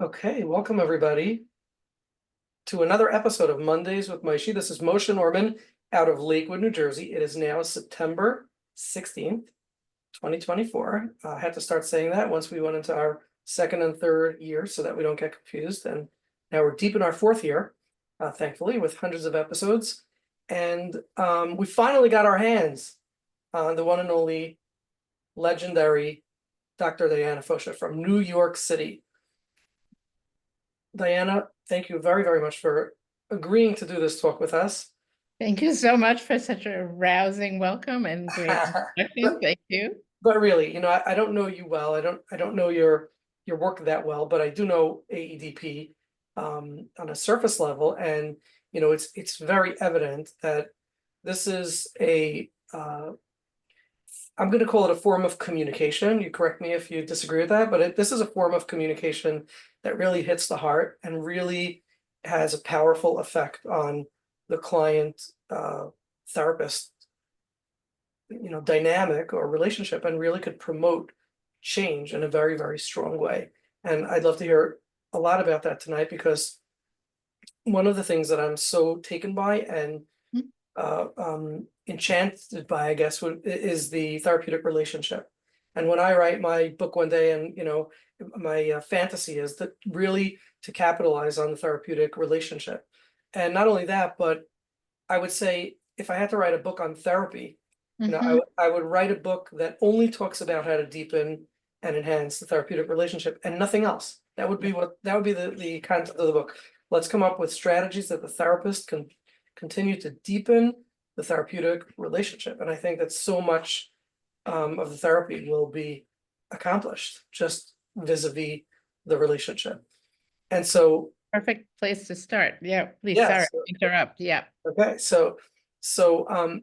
Okay, welcome everybody to another episode of Mondays with Moishi. This is Moshe Norman out of Lakewood, New Jersey. It is now September 16th, 2024. I had to start saying that once we went into our second and third year so that we don't get confused. And now we're deep in our fourth year, thankfully, with hundreds of episodes. And we finally got our hands on the one and only legendary Dr. Diana Fosha from New York City. Diana, thank you very, very much for agreeing to do this talk with us. Thank you so much for such a rousing welcome and great introduction. Thank you. But really, I don't know you well. I don't know your work that well, but I do know AEDP on a surface level, and it's very evident that this is I'm going to call it a form of communication. You correct me if you disagree with that, but this is a form of communication that really hits the heart and really has a powerful effect on the client therapist, dynamic or relationship, and really could promote change in a very, very strong way. And I'd love to hear a lot about that tonight, because one of the things that I'm so taken by and enchanted by, I guess, is the therapeutic relationship. And when I write my book one day, and my fantasy is that really to capitalize on the therapeutic relationship. And not only that, but I would say if I had to write a book on therapy, I would write a book that only talks about how to deepen and enhance the therapeutic relationship and nothing else. That would be the content of the book. Let's come up with strategies that the therapist can continue to deepen the therapeutic relationship. And I think that so much of the therapy will be accomplished just vis-a-vis the relationship. And so perfect place to start. Yeah, please. Yeah, Sorry to interrupt. Yeah. Okay,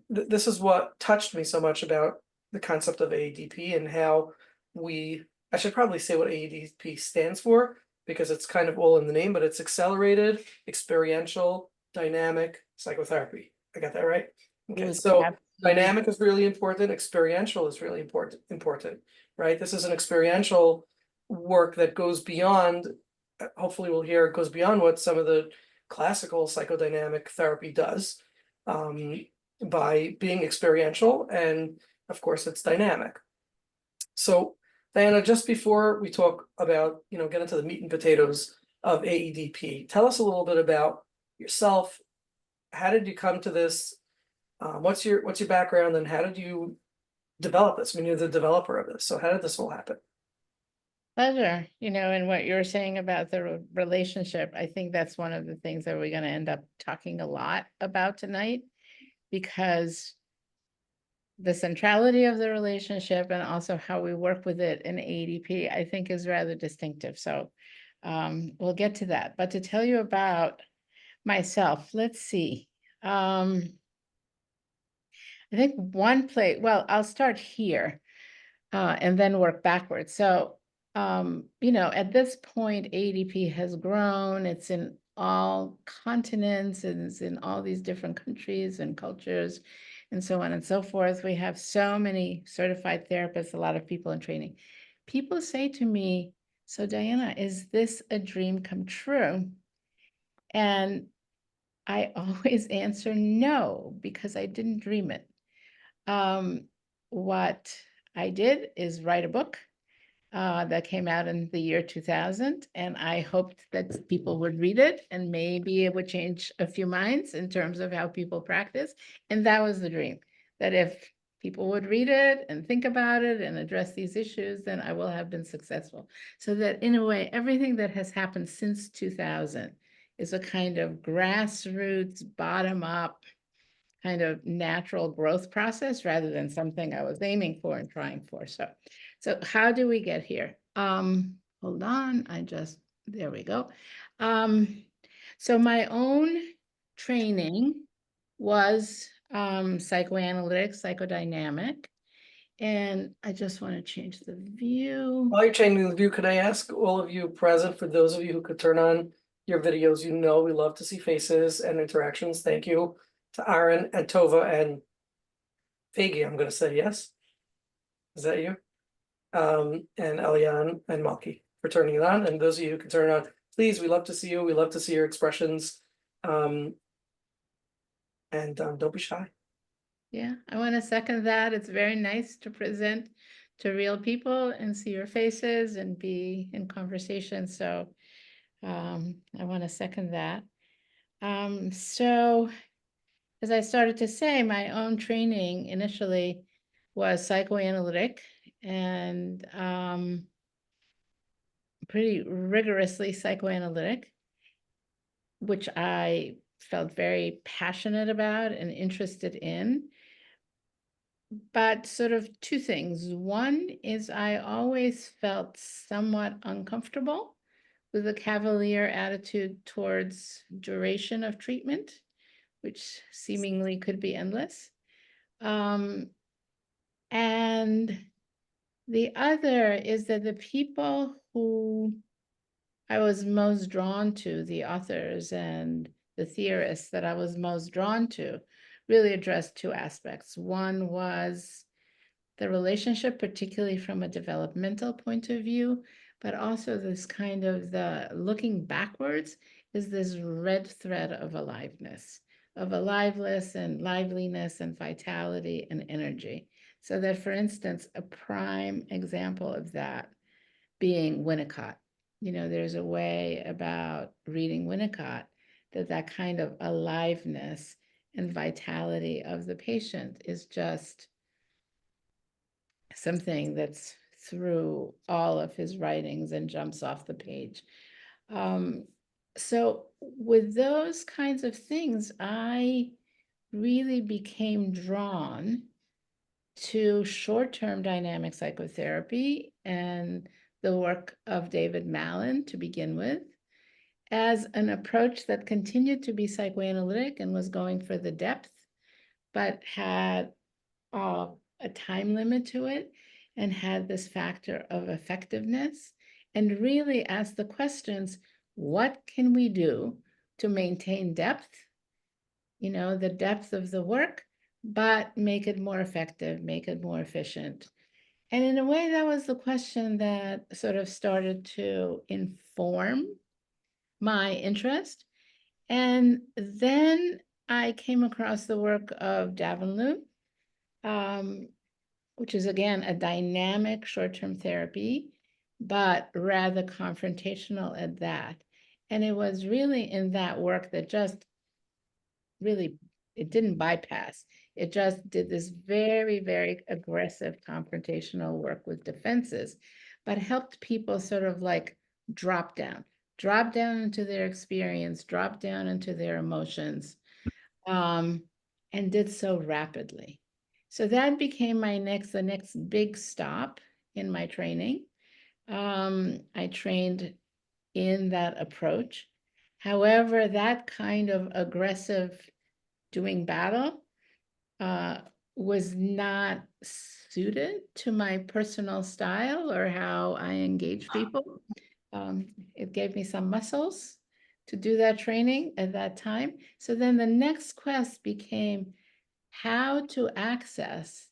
this is what touched me so much about the concept of AEDP and how I should probably say what AEDP stands for, because it's kind of all in the name, but it's Accelerated Experiential Dynamic Psychotherapy. I got that right? Okay, so dynamic is really important. Experiential is really important, right? This is an experiential work that goes beyond, hopefully we'll hear, it goes beyond what some of the classical psychodynamic therapy does, by being experiential, and of course it's dynamic. So Diana, just before we talk about, get into the meat and potatoes of AEDP, tell us a little bit about yourself. How did you come to this? What's your background, and how did you develop this? I mean, you're the developer of this, so how did this all happen? Pleasure. And what you're saying about the relationship, I think that's one of the things that we're going to end up talking a lot about tonight, because the centrality of the relationship and also how we work with it in AEDP, I think, is rather distinctive. So we'll get to that. But to tell you about myself, let's see. I think I'll start here and then work backwards. So, at this point, AEDP has grown. It's in all continents, and it's in all these different countries and cultures and so on and so forth. We have so many certified therapists, a lot of people in training. People say to me, "So Diana, is this a dream come true?" And I always answer no, because I didn't dream it. What I did is write a book that came out in the year 2000, and I hoped that people would read it and maybe it would change a few minds in terms of how people practice. And that was the dream, that if people would read it and think about it and address these issues, then I will have been successful. So that in a way, everything that has happened since 2000 is a kind of grassroots, bottom-up, kind of natural growth process rather than something I was aiming for and trying for. So how do we get here? Hold on, there we go. So my own training was psychoanalytic, psychodynamic, and I just want to change the view. While you're changing the view, could I ask all of you present, for those of you who could turn on your videos, we love to see faces and interactions. Thank you to Aaron and Tova and Fagi. I'm going to say yes. Is that you? and Eliane and Malky for turning it on. And those of you who can turn it on, please, we love to see you. We love to see your expressions. And don't be shy. Yeah, I want to second that. It's very nice to present to real people and see your faces and be in conversation. So I want to second that. So as I started to say, my own training initially was psychoanalytic and pretty rigorously psychoanalytic, which I felt very passionate about and interested in. But sort of two things. One is I always felt somewhat uncomfortable with a cavalier attitude towards duration of treatment, which seemingly could be endless. And the other is that the people who I was most drawn to, the authors and the theorists that I was most drawn to, really addressed two aspects. One was the relationship, particularly from a developmental point of view, but also this kind of the looking backwards is this red thread of aliveness and liveliness and vitality and energy. So that, for instance, a prime example of that being Winnicott. You know, there's a way about reading Winnicott that kind of aliveness and vitality of the patient is just something that's through all of his writings and jumps off the page. So with those kinds of things, I really became drawn to short-term dynamic psychotherapy and the work of David Mallon to begin with, as an approach that continued to be psychoanalytic and was going for the depth, but had a time limit to it and had this factor of effectiveness, and really asked the questions, what can we do to maintain depth, the depth of the work, but make it more effective, make it more efficient? And in a way, that was the question that sort of started to inform my interest. And then I came across the work of Davenlu, which is, again, a dynamic short-term therapy, but rather confrontational at that. And it was really in that work that just really, it didn't bypass. It just did this very, very aggressive confrontational work with defenses, but helped people sort of like drop down into their experience, drop down into their emotions, and did so rapidly. So that became the next big stop in my training. I trained in that approach. However, that kind of aggressive doing battle was not suited to my personal style or how I engage people. It gave me some muscles to do that training at that time. So then the next quest became how to access,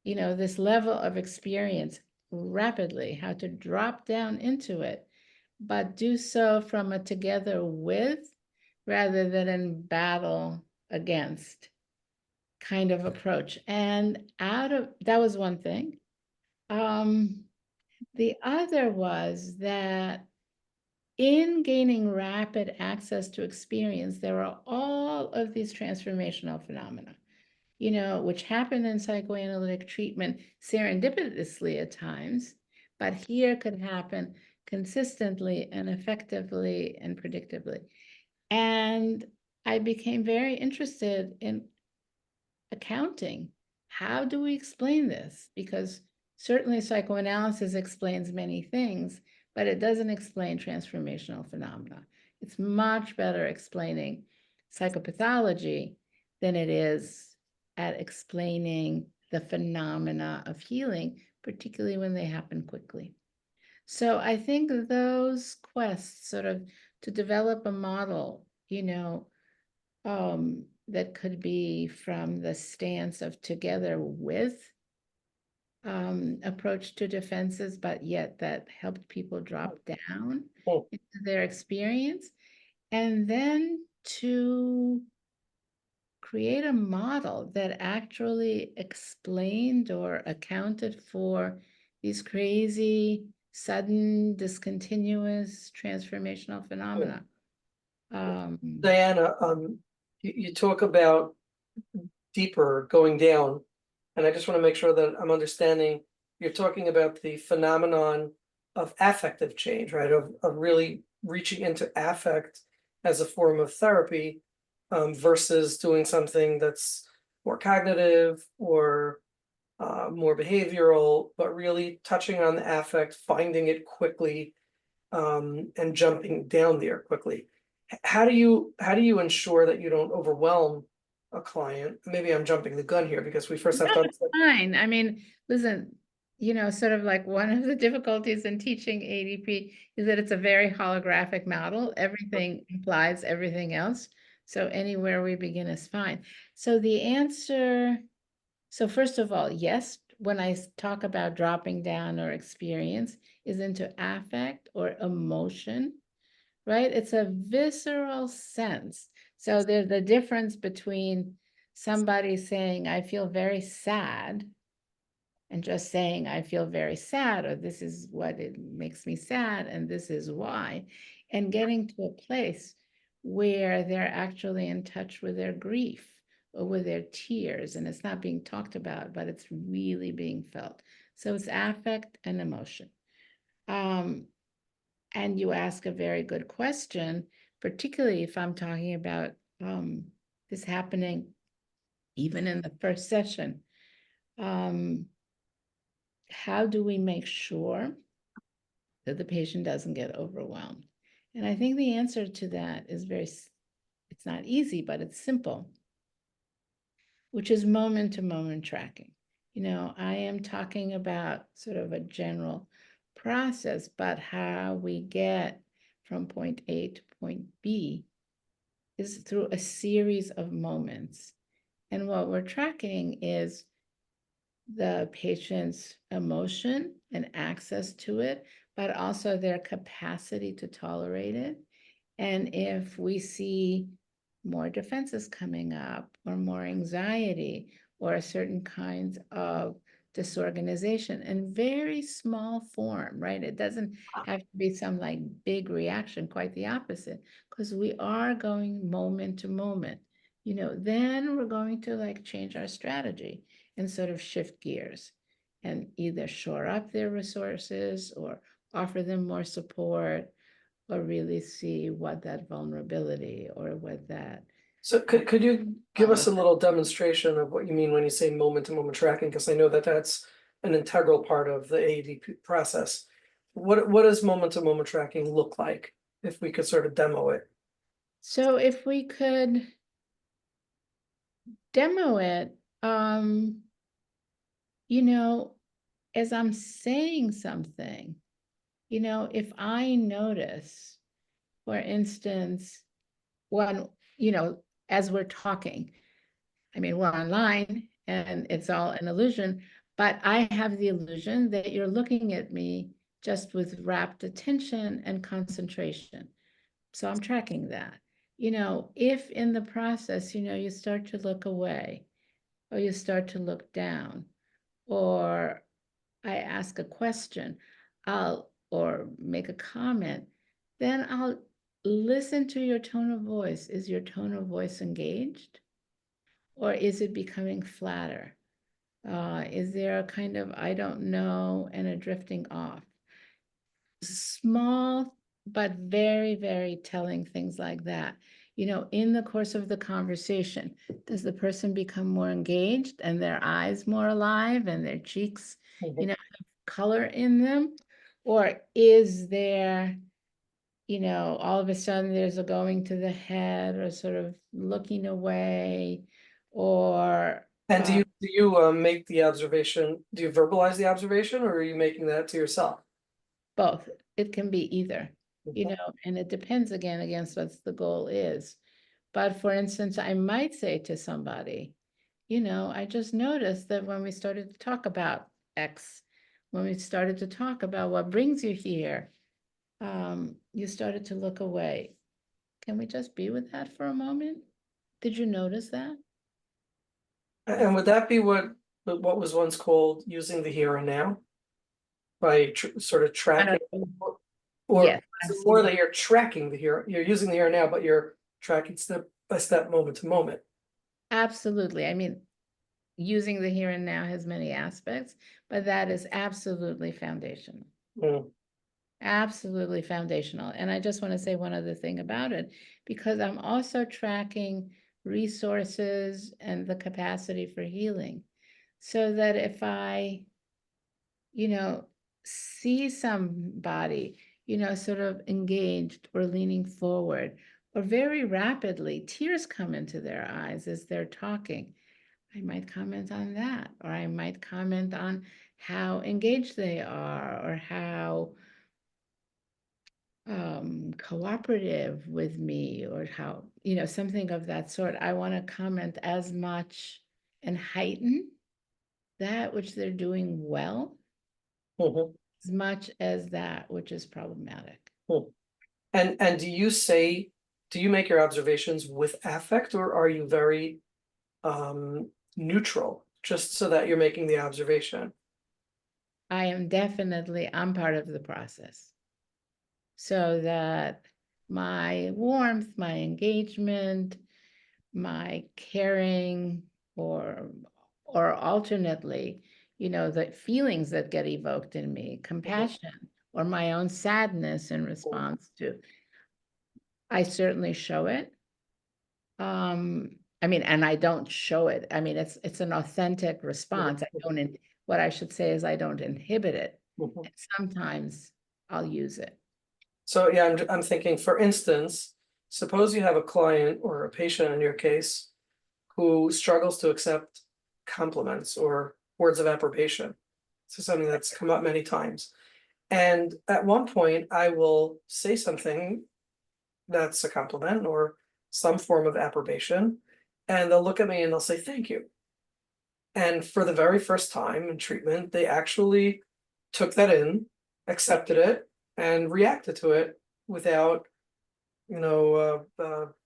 this level of experience rapidly, how to drop down into it, but do so from a together with rather than in battle against kind of approach. And that was one thing. The other was that in gaining rapid access to experience, there are all of these transformational phenomena, which happen in psychoanalytic treatment serendipitously at times, but here could happen consistently and effectively and predictably. And I became very interested in accounting. How do we explain this? Because certainly psychoanalysis explains many things, but it doesn't explain transformational phenomena. It's much better explaining psychopathology than it is at explaining the phenomena of healing, particularly when they happen quickly. So I think those quests sort of to develop a model, that could be from the stance of together with approach to defenses, but yet that helped people drop down Hmm. into their experience. And then to create a model that actually explained or accounted for these crazy, sudden, discontinuous transformational Hmm. phenomena. Um, Diana, you talk about deeper going down, and I just want to make sure that I'm understanding. You're talking about the phenomenon of affective change, right? Of really reaching into affect as a form of therapy, versus doing something that's more cognitive or more behavioral, but really touching on the affect, finding it quickly, and jumping down there quickly. How do you ensure that you don't overwhelm a client? Maybe I'm jumping the gun here because we first have No, to it's fine. I mean, listen, sort of like one of the difficulties in teaching ADP is that it's a very holographic model. Everything implies everything else. So anywhere we begin is fine. So the answer, so first of all, yes, when I talk about dropping down or experience is into affect or emotion, right? It's a visceral sense. So there's the difference between somebody saying, I feel very sad, and just saying, I feel very sad, or this is what it makes me sad, and this is why, and getting to a place where they're actually in touch with their grief or with their tears, and it's not being talked about, but it's really being felt. So it's affect and emotion. Um, and you ask a very good question, particularly if I'm talking about this happening even in the first session. How do we make sure that the patient doesn't get overwhelmed? And I think the answer to that is it's not easy, but it's simple, which is moment to moment tracking. I am talking about sort of a general process, but how we get from point A to point B is through a series of moments. And what we're tracking is the patient's emotion and access to it, but also their capacity to tolerate it. And if we see more defenses coming up, or more anxiety, or certain kinds of disorganization in very small form, right? It doesn't have to be some like big reaction, quite the opposite, because we are going moment to moment. Then we're going to like change our strategy and sort of shift gears and either shore up their resources or offer them more support, or really see what that vulnerability or what that So could you give us a vulnerability. little demonstration of what you mean when you say moment to moment tracking? Because I know that that's an integral part of the AEDP process. What does moment to moment tracking look like? If we could sort of demo it. So if we could demo it, you know, as I'm saying something, if I notice, for instance, one, as we're talking, I mean, we're online and it's all an illusion, but I have the illusion that you're looking at me just with rapt attention and concentration. So I'm tracking that. If in the process, you start to look away, or you start to look down, or I ask a question, or make a comment, then I'll listen to your tone of voice. Is your tone of voice engaged? Or is it becoming flatter? Is there a kind of I don't know and a drifting off? Small, but very, very telling things like that. In the course of the conversation, does the person become more engaged and their eyes more alive and their cheeks, Mhm. have color in them? Or is there, all of a sudden there's a going to the head or sort of looking away, or And do you make the observation? Do you verbalize the observation, or are you making that to yourself? both. It can be either, Mhm. and it depends again against what the goal is. But for instance, I might say to somebody, I just noticed that when we started to talk about X, when we started to talk about what brings you here, you started to look away. Can we just be with that for a moment? Did you notice that? And would that be what was once called using the here and now? By sort of I tracking, don't know. or Yes, is I've it more seen that you're tracking the here, you're using the here and now, but you're tracking step by step, moment to moment? absolutely. I mean, using the here and now has many aspects, but that is absolutely foundational. Mm, Absolutely foundational. And I just want to say one other thing about it, because I'm also tracking resources and the capacity for healing. So that if I, see somebody, sort of engaged or leaning forward, or very rapidly, tears come into their eyes as they're talking, I might comment on that, or I might comment on how engaged they are, or how cooperative with me, or how, something of that sort. I want to comment as much and heighten that which they're doing well mhm, as much as that which is problematic. mm. And do you make your observations with affect, or are you very neutral, just so that you're making the observation? I'm part of the process. So that my warmth, my engagement, my caring, or alternately, the feelings that get evoked in me, Mhm, compassion, or my own sadness in mhm, response to, I certainly show it. I mean, and I don't show it. I mean, it's an authentic response. What I should say is I don't inhibit it. mhm. And sometimes I'll use it. So yeah, I'm thinking, for instance, suppose you have a client or a patient in your case who struggles to accept compliments or words of approbation. This is something that's come up many times. And at one point, I will say something that's a compliment or some form of approbation, and they'll look at me and they'll say, "Thank you." And for the very first time in treatment, they actually took that in, accepted it, and reacted to it without,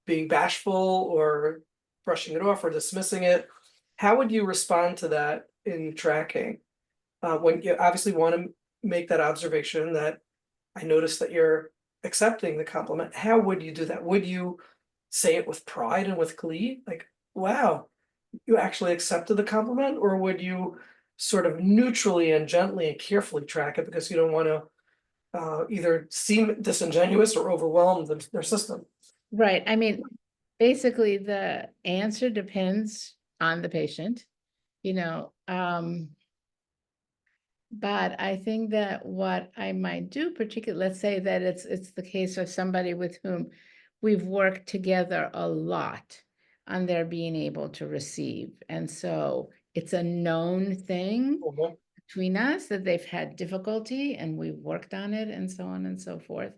being bashful or brushing it off or dismissing it. How would you respond to that in tracking? When you obviously want to make that observation that I noticed that you're accepting the compliment, how would you do that? Would you say it with pride and with glee? Like, wow, you actually accepted the compliment? Or would you sort of neutrally and gently and carefully track it because you don't want to either seem disingenuous or overwhelm their system? Right. I mean, basically the answer depends on the patient, you know. But I think that what I might do, particularly, let's say that it's the case of somebody with whom we've worked together a lot on their being able to receive. And so it's a known thing Mhm, between us that they've had difficulty and we've worked on it and so on and so forth.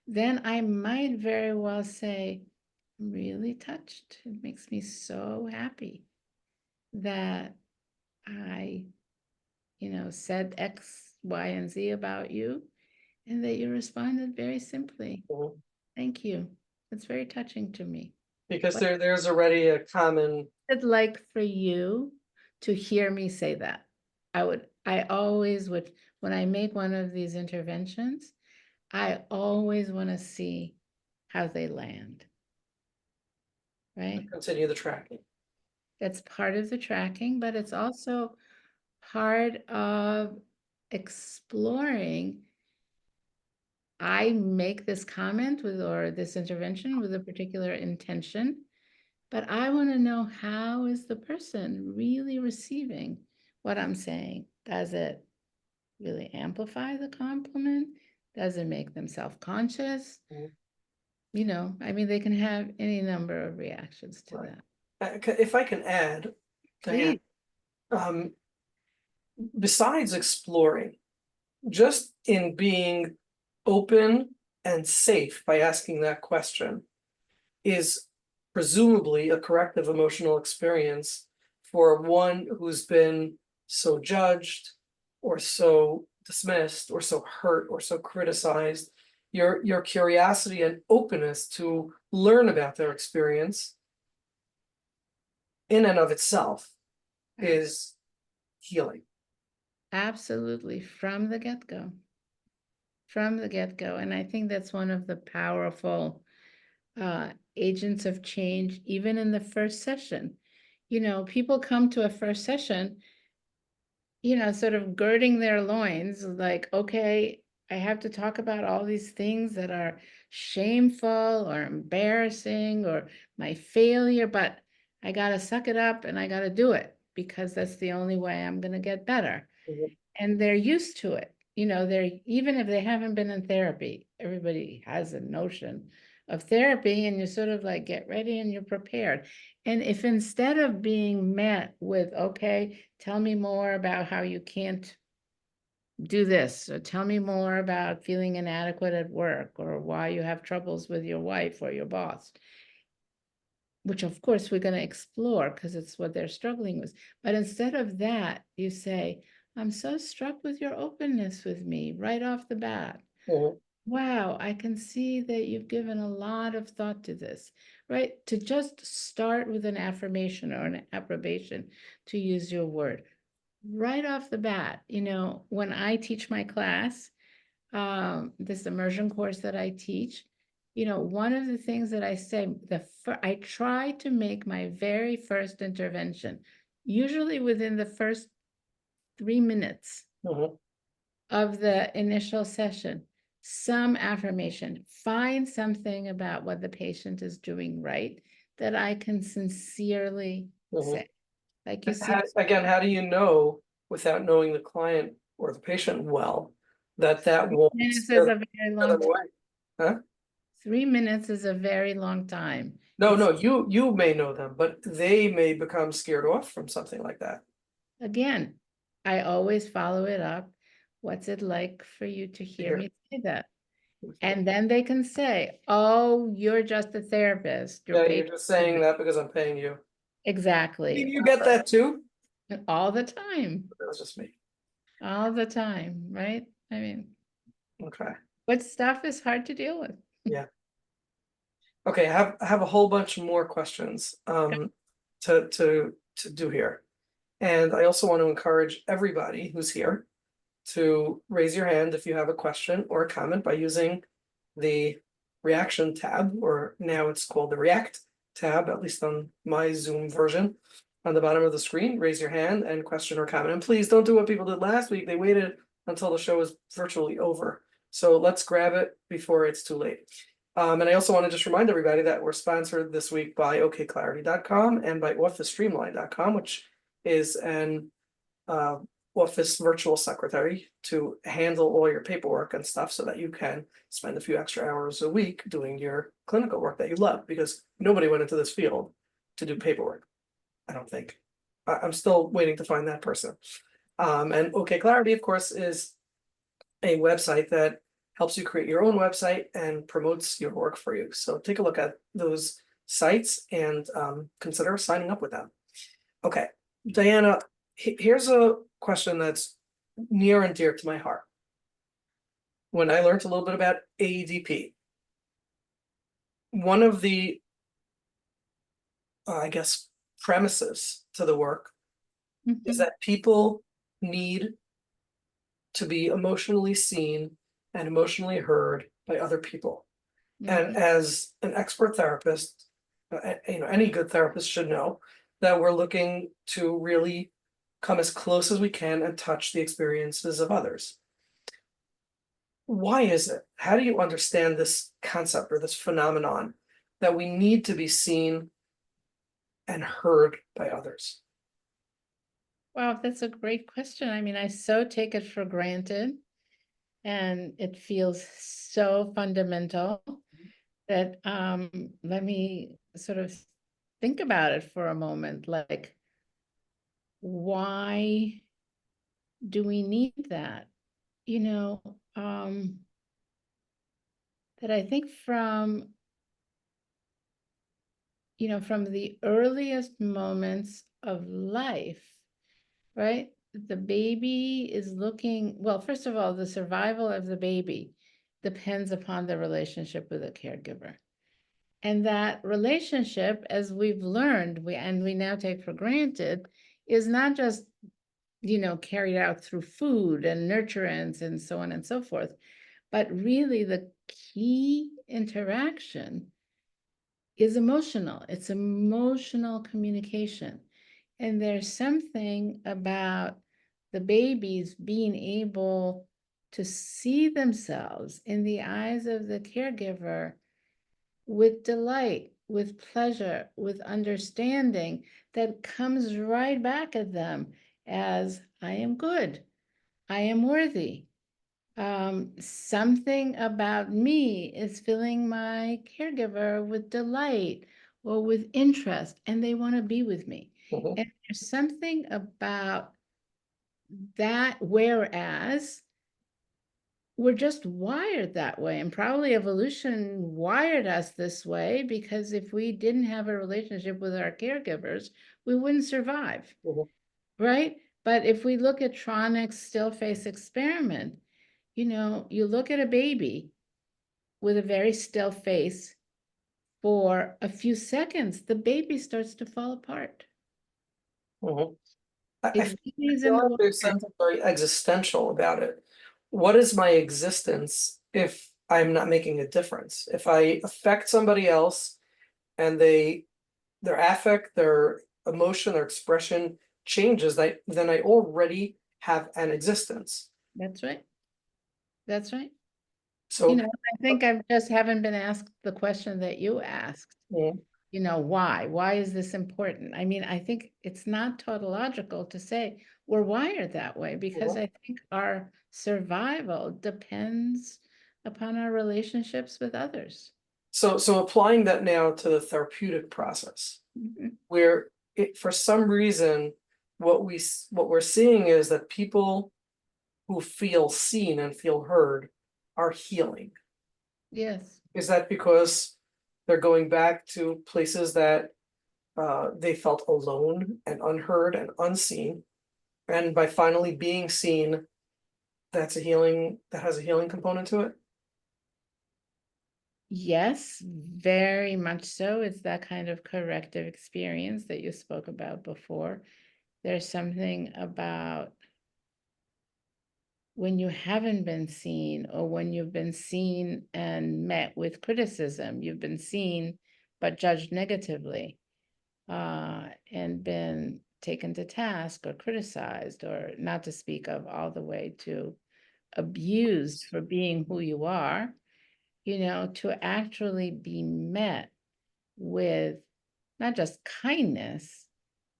Then I might very well say, I'm really touched. It makes me so happy that I, said X, Y, and Z about you, and that you responded very simply. mhm. Thank you. It's very touching to me. Because What there's already a common. I'd like for you to hear me say that. I always would, when I make one of these interventions, I always want to see how they land, right? Continue the tracking. That's part of the tracking, but it's also part of exploring. I make this comment with, or this intervention with a particular intention, but I want to know, how is the person really receiving what I'm saying? Does it really amplify the compliment? Does it make them self-conscious? Mhm. I mean, they can have any number of reactions to Right. that. If I can add, Diane, Please. um, besides exploring, just in being open and safe by asking that question is presumably a corrective emotional experience for one who's been so judged or so dismissed or so hurt or so criticized, your curiosity and openness to learn about their experience in and of itself is healing. Absolutely, from the get-go. From the get-go. And I think that's one of the powerful agents of change, even in the first session. People come to a first session, sort of girding their loins, like, okay, I have to talk about all these things that are shameful or embarrassing or my failure, but I got to suck it up and I got to do it because that's the only way I'm going to get better. Mhm. And they're used to it. They're, even if they haven't been in therapy, everybody has a notion of therapy, and you sort of like get ready and you're prepared. And if instead of being met with, okay, tell me more about how you can't do this, or tell me more about feeling inadequate at work, or why you have troubles with your wife or your boss, which of course we're going to explore because it's what they're struggling with. But instead of that, you say, I'm so struck with your openness with me right off the bat. Mhm. Wow, I can see that you've given a lot of thought to this, right? To just start with an affirmation or an approbation, to use your word, right off the bat. When I teach my class, this immersion course that I teach, one of the things that I say, I try to make my very first intervention, usually within the first 3 minutes Mhm. of the initial session, some affirmation. Find something about what the patient is doing right that I can sincerely Mhm. say. Like, you see, Again, how do you know without knowing the client or the patient well that that won't 3 minutes scare is them a very scare long them time. away? Huh? 3 minutes is a very long time. No, It's, no, you may know them, but they may become scared off from something like that. again, I always follow it up. What's it like for you to hear Here. me say that? And then they can say, oh, you're just a therapist. Your Yeah, you're patient. just saying that because I'm paying you. Exactly. You get that too? All the time. That was just me. All the time, right? I mean, Okay. what stuff is hard to deal with? Yeah. Okay, I have a whole bunch more questions to do here. And I also want to encourage everybody who's here to raise your hand if you have a question or a comment by using the reaction tab, or now it's called the React tab, at least on my Zoom version. On the bottom of the screen, raise your hand and question or comment. And please don't do what people did last week. They waited until the show was virtually over. So let's grab it before it's too late. And I also want to just remind everybody that we're sponsored this week by okclarity.com and by officestreamline.com, which is an uh, office virtual secretary to handle all your paperwork and stuff so that you can spend a few extra hours a week doing your clinical work that you love, because nobody went into this field to do paperwork, I don't think. I'm still waiting to find that person. And OK Clarity, of course, is a website that helps you create your own website and promotes your work for you. So take a look at those sites and consider signing up with them. Okay, Diana, here's a question that's near and dear to my heart. When I learned a little bit about AEDP, one of the, I guess, premises to the work is Mhm, that people need to be emotionally seen and emotionally heard by other people. And mhm. as an expert therapist, any good therapist should know that we're looking to really come as close as we can and touch the experiences of others. Why is it? How do you understand this concept or this phenomenon that we need to be seen and heard by others? Wow, that's a great question. I mean, I so take it for granted, and it feels so fundamental that let me sort of think about it for a moment. Like, why do we need that? You know, um, that I think from the earliest moments of life, right? the baby is looking, well, first of all, the survival of the baby depends upon the relationship with the caregiver. And that relationship, as we've learned, we now take for granted, is not just, carried out through food and nurturance and so on and so forth, but really the key interaction is emotional. It's emotional communication. And there's something about the babies being able to see themselves in the eyes of the caregiver with delight, with pleasure, with understanding that comes right back at them as I am good, I am worthy. Something about me is filling my caregiver with delight or with interest, and they want to be with me. Mhm. And there's something about that, whereas we're just wired that way, and probably evolution wired us this way because if we didn't have a relationship with our caregivers, we wouldn't survive, Mhm. right? But if we look at Tronick's still face experiment, you look at a baby with a very still face for a few seconds, the baby starts to fall apart. Mhm. I It really is feel in the like there's water. something very existential about it. What is my existence if I'm not making a difference? If I affect somebody else and their affect, their emotion, their expression changes, then I already have an existence. That's right. That's right. So, I think I just haven't been asked the question that you asked. mm, Why? Why is this important? I mean, I think it's not tautological to say we're wired that way because mhm. I think our survival depends upon our relationships with others. So applying that now to the therapeutic process, Mhm. where for some reason, what we're seeing is that people who feel seen and feel heard are healing. Yes. Is that because they're going back to places that they felt alone and unheard and unseen, and by finally being seen, that has a healing component to it? Yes, very much so. It's that kind of corrective experience that you spoke about before. There's something about when you haven't been seen, or when you've been seen and met with criticism, you've been seen but judged negatively, and been taken to task or criticized, or not to speak of all the way to abused for being who you are, to actually be met with not just kindness,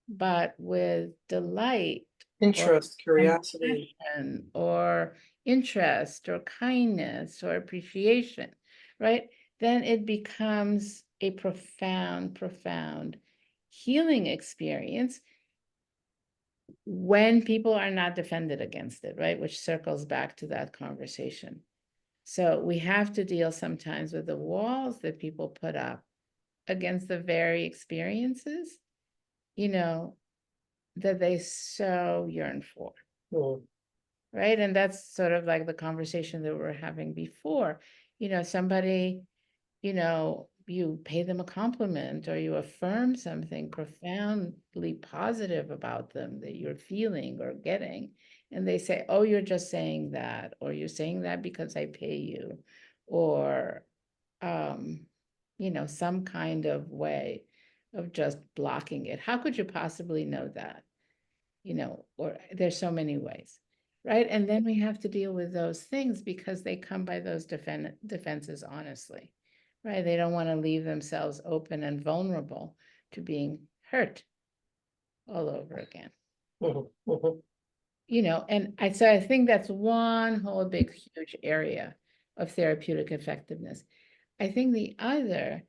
but with delight or Interest, curiosity. compassion or interest or kindness or appreciation, right? Then it becomes a profound, profound healing experience when people are not defended against it, right? Which circles back to that conversation. So we have to deal sometimes with the walls that people put up against the very experiences, you know, that they so yearn for, Mm, right? And that's sort of like the conversation that we were having before. Somebody, you pay them a compliment or you affirm something profoundly positive about them that you're feeling or getting, and they say, oh, you're just saying that, or you're saying that because I pay you, or um, some kind of way of just blocking it. How could you possibly know that? Or there's so many ways, right? And then we have to deal with those things because they come by those defenses honestly, right? They don't want to leave themselves open and vulnerable to being hurt all over again. mhm, mhm. So I think that's one whole big, huge area of therapeutic effectiveness. I think the other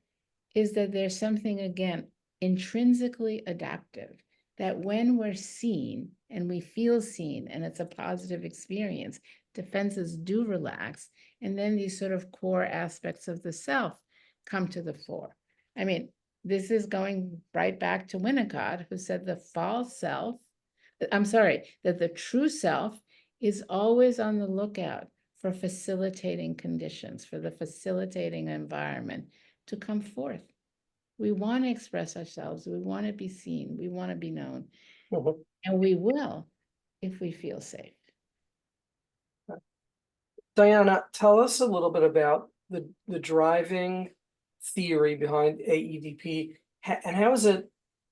is that there's something, again, intrinsically adaptive, that when we're seen and we feel seen and it's a positive experience, defenses do relax. And then these sort of core aspects of the self come to the fore. I mean, this is going right back to Winnicott, who said the false self I'm sorry, that the true self is always on the lookout for facilitating conditions, for the facilitating environment to come forth. We want to express ourselves. We want to be seen. We want to be known. Mhm. And we will if we feel safe. Diana, tell us a little bit about the driving theory behind AEDP, and how is it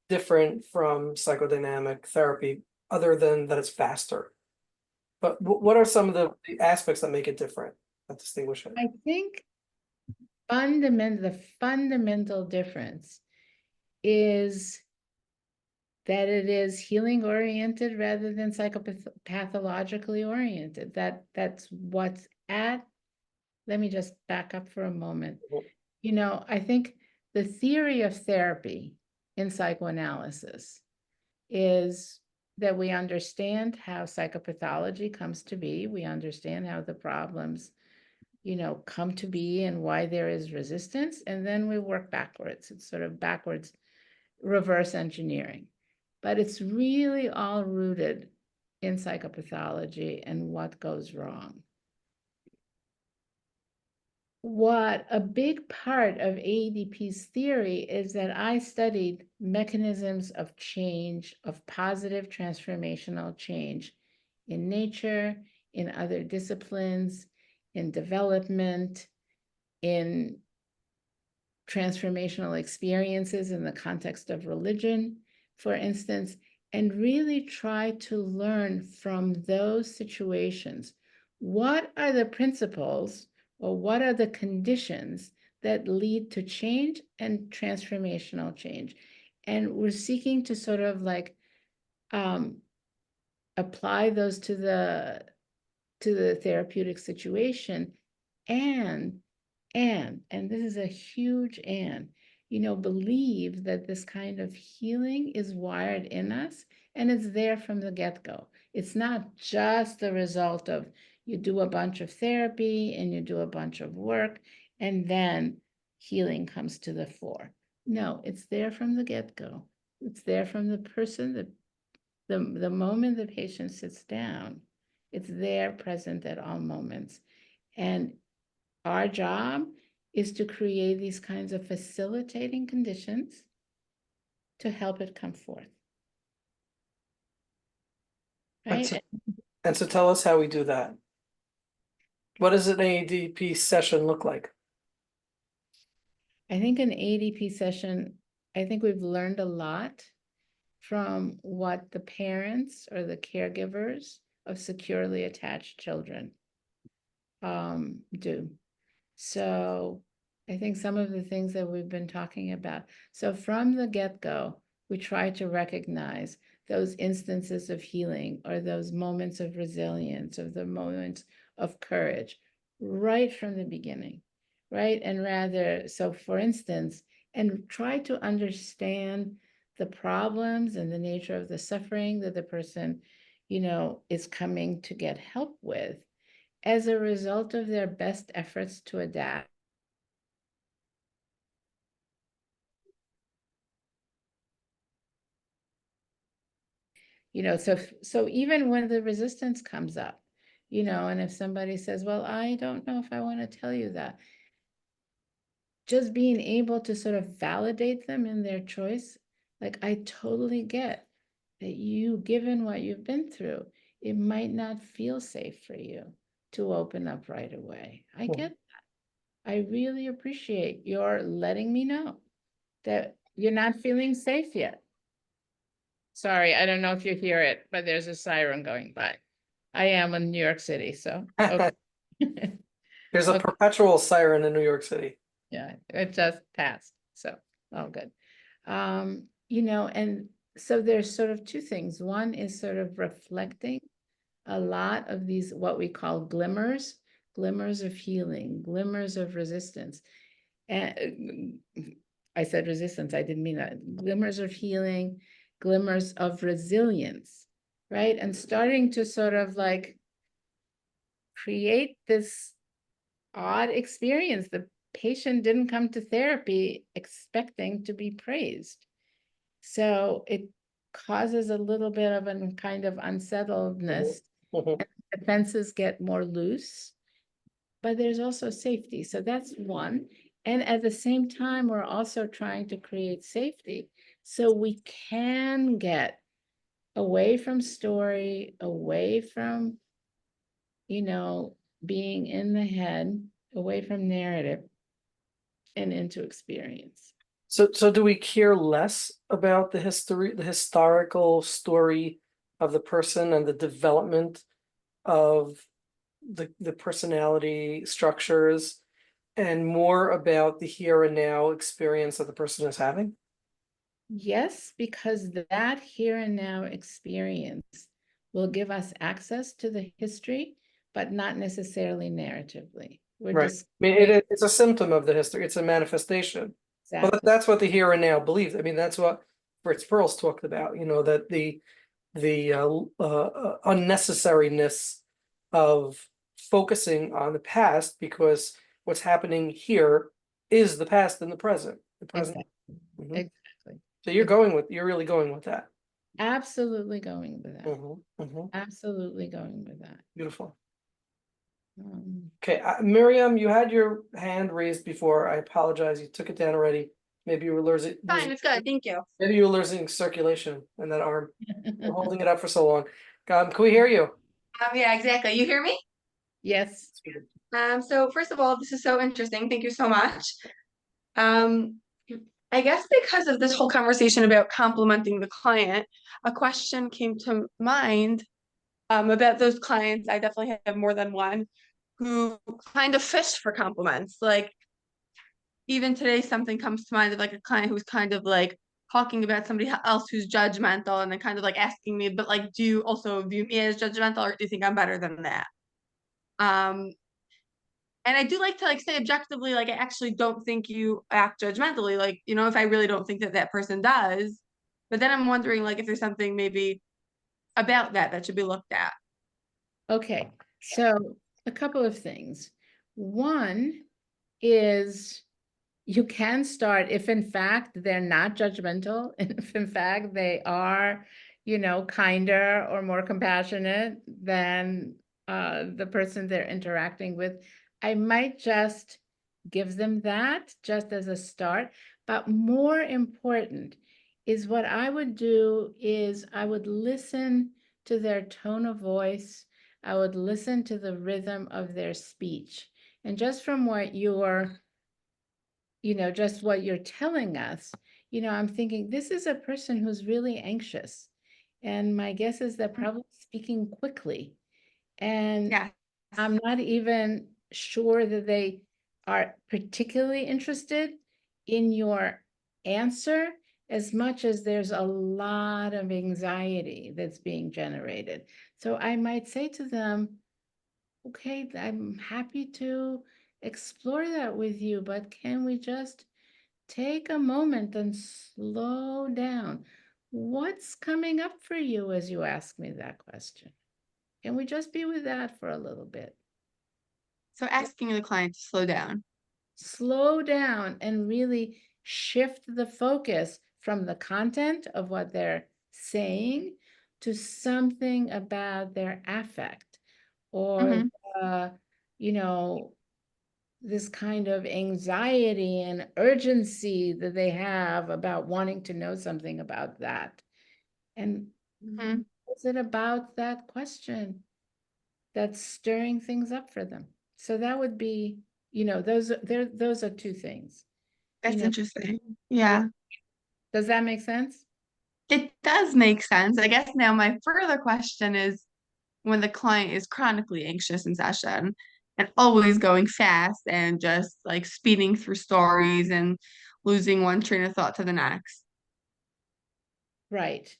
different from psychodynamic therapy, other than that it's faster? But what are some of the aspects that make it different, that distinguish it? I think the fundamental difference is that it is healing oriented rather than psychopathologically oriented. That's what's at. Let me just back up for a moment. Mhm. I think the theory of therapy in psychoanalysis is that we understand how psychopathology comes to be. We understand how the problems, come to be and why there is resistance. And then we work backwards. It's sort of backwards reverse engineering. But it's really all rooted in psychopathology and what goes wrong. What a big part of AEDP's theory is that I studied mechanisms of change, of positive transformational change in nature, in other disciplines, in development, in transformational experiences in the context of religion, for instance, and really try to learn from those situations. What are the principles or what are the conditions that lead to change and transformational change? And we're seeking to sort of like apply those to the therapeutic situation and this is a huge believe that this kind of healing is wired in us and it's there from the get-go. It's not just the result of you do a bunch of therapy and you do a bunch of work and then healing comes to the fore. No, it's there from the get-go. It's there from the person, the moment the patient sits down. It's there present at all moments. And our job is to create these kinds of facilitating conditions to help it come forth. And Right? so, and so tell us how we do that. What does an AEDP session look like? I think an AEDP session, I think we've learned a lot from what the parents or the caregivers of securely attached children do. So I think some of the things that we've been talking about. So from the get-go, we try to recognize those instances of healing or those moments of resilience or the moments of courage right from the beginning, right? And rather, so for instance, and try to understand the problems and the nature of the suffering that the person, is coming to get help with as a result of their best efforts to adapt. So even when the resistance comes up, and if somebody says, well, I don't know if I want to tell you that, just being able to sort of validate them in their choice, like I totally get that given what you've been through, it might not feel safe for you to open up right away. I get that. I really appreciate your letting me know that you're not feeling safe yet. Sorry, I don't know if you hear it, but there's a siren going by. I am in New York City, so, okay. There's a Okay, perpetual siren in New York City. yeah, it just passed, so, all good. And so there's sort of two things. One is sort of reflecting a lot of these, what we call glimmers of healing, glimmers of resistance. And I said resistance, I didn't mean that. Glimmers of healing, glimmers of resilience, right? And starting to sort of like create this odd experience. The patient didn't come to therapy expecting to be praised. So causes a little bit of a kind of unsettledness. Mhm. The fences get more loose, but there's also safety. So that's one. And at the same time, we're also trying to create safety so we can get away from story, away from, being in the head, away from narrative and into experience. So do we care less about the history, the historical story of the person and the development of the personality structures and more about the here and now experience that the person is having? Yes, because that here and now experience will give us access to the history, but not necessarily narratively. We're Right. just I mean, it's a symptom of the history. It's a manifestation. Well, exactly that's what the here and now believes. I mean, that's what Fritz Perls talked about, that the unnecessariness of focusing on the past because what's happening here is the past and the present. The present. exactly Mhm. exactly. So Ex- you're really going with that. Absolutely going with that. Hmm. Absolutely going with that. Beautiful. Um, Okay, Miriam, you had your hand raised before. I apologize. You took it down already. Maybe you were Fine, it's good. Thank you. maybe you were losing circulation in that arm. You're holding it up for so long. Can we hear you? Yeah, exactly. You hear me? yes. So first of all, this is so interesting. Thank you so much. Um, I guess because of this whole conversation about complimenting the client, a question came to mind about those clients. I definitely have more than one who kind of fish for compliments. Like even today, something comes to mind of like a client who's kind of like talking about somebody else who's judgmental and then kind of like asking me, but like, do you also view me as judgmental or do you think I'm better than that? Um, and I do like to like say objectively, like I actually don't think you act judgmentally, like, if I really don't think that that person does. But then I'm wondering like if there's something maybe about that should be looked at. Okay. So a couple of things. One is you can start if in fact they're not judgmental, and if in fact they are, kinder or more compassionate than the person they're interacting with. I might just give them that just as a start. But more important is what I would do is I would listen to their tone of voice. I would listen to the rhythm of their speech. And just from what just what you're telling us, I'm thinking this is a person who's really anxious. And my guess is they're probably speaking quickly. And Yeah. I'm not even sure that they are particularly interested in your answer as much as there's a lot of anxiety that's being generated. So I might say to them, okay, I'm happy to explore that with you, but can we just take a moment and slow down? What's coming up for you as you ask me that question? Can we just be with that for a little bit? So asking the client to slow down. Slow down and really shift the focus from the content of what they're saying to something about their affect or, Mm-hmm. uh, you know, this kind of anxiety and urgency that they have about wanting to know something about that. And Mm-hmm. is it about that question that's stirring things up for them? So that would be, those are two things. You That's know, interesting. Yeah. does that make sense? It does make sense. I guess now my further question is when the client is chronically anxious in session and always going fast and just like speeding through stories and losing one train of thought to the next. Right.